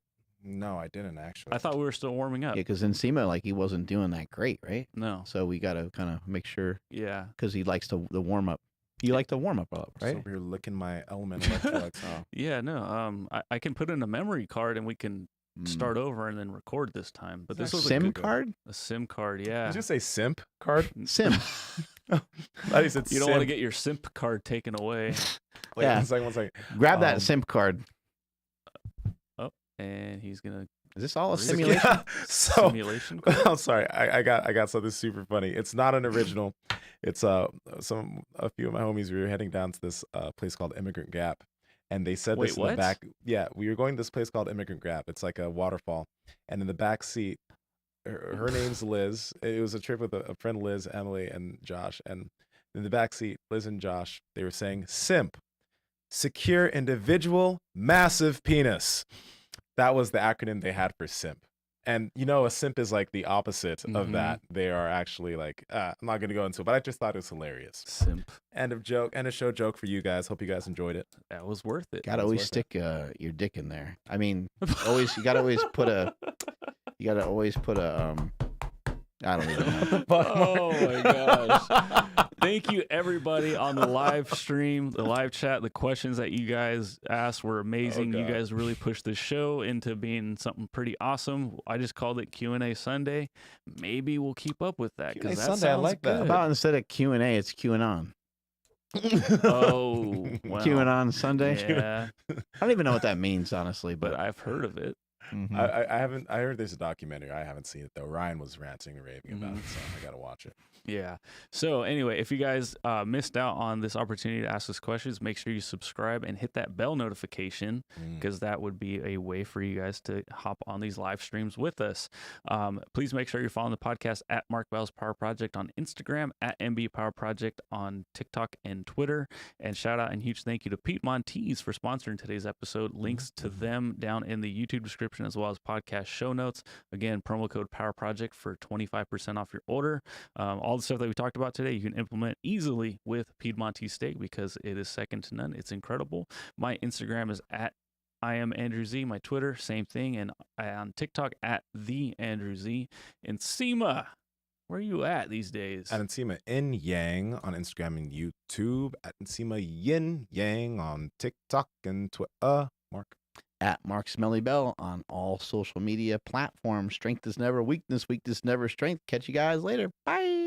No, I didn't actually. I thought we were still warming up. Yeah, because Nsima, like, he wasn't doing that great, right? No. So we got to kind of make sure, Yeah. because he likes the warm up. You like to warm up, Just right? over here licking my element electrolytes. Oh. Yeah, no. I can put in a memory card and we can start over and then record this time. But this was SIM card? a SIM card. Yeah. Did you say simp card? SIM. I thought you said You don't want to simp. get your simp card taken away. Wait, Yeah. one second. Grab that SIM card. And he's gonna Is this all a Really? simulation? Yeah. So simulation card. I'm sorry. I got something super funny. It's not an original. It's a few of my homies, we were heading down to this place called Immigrant Gap, and they said Wait, this in the what? back. Yeah, we were going to this place called Immigrant Gap. It's like a waterfall, and in the back seat, her name's Liz. It was a trip with a friend, Liz, Emily, and Josh. And in the back seat, Liz and Josh, they were saying simp, secure individual, massive penis. That was the acronym they had for simp. And you know, a simp is like the opposite of that. They are actually like, I'm not gonna go into it, but I just thought it was hilarious. Simp. End of show joke for you guys. Hope you guys enjoyed it. That was worth it. Gotta always stick your dick in there. I mean, you gotta always put a I don't even know. Oh my gosh. Thank you everybody on the live stream, the live chat. The questions that you guys asked were amazing. You guys really pushed the show into being something pretty awesome. I just called it Q&A Sunday. Maybe we'll keep up with that Q&A because that Sunday, I sounds like that. good. About instead of Q&A, it's QAnon. Oh, wow. QAnon Sunday. Yeah, I don't even know what that means, honestly, but but I've heard of it. Mhm. I haven't. I heard there's a documentary. I haven't seen it though. Ryan was ranting and raving about it, so I gotta watch it. Yeah. So anyway, if you guys missed out on this opportunity to ask us questions, make sure you subscribe and hit that bell notification because that would be a way for you guys to hop on these live streams with us. Please make sure you're following the podcast at Mark Bell's Power Project on Instagram, at MB Power Project on TikTok and Twitter. And shout out and huge thank you to Pete Montees for sponsoring today's episode. Links to them down in the YouTube description as well as podcast show notes. Again, promo code Power Project for 25% off your order. All the stuff that we talked about today, you can implement easily with Piedmontese steak because it is second to none. It's incredible. My Instagram is at I am Andrew Z. My Twitter, same thing. And on TikTok at the Andrew Z. And Nsima, where are you at these days? At Nsima Inyang on Instagram and YouTube. At Nsima Yin Yang on TikTok and Twitter. Mark. At Mark Smelly Bell on all social media platforms. Strength is never weakness, weakness never strength. Catch you guys later. Bye.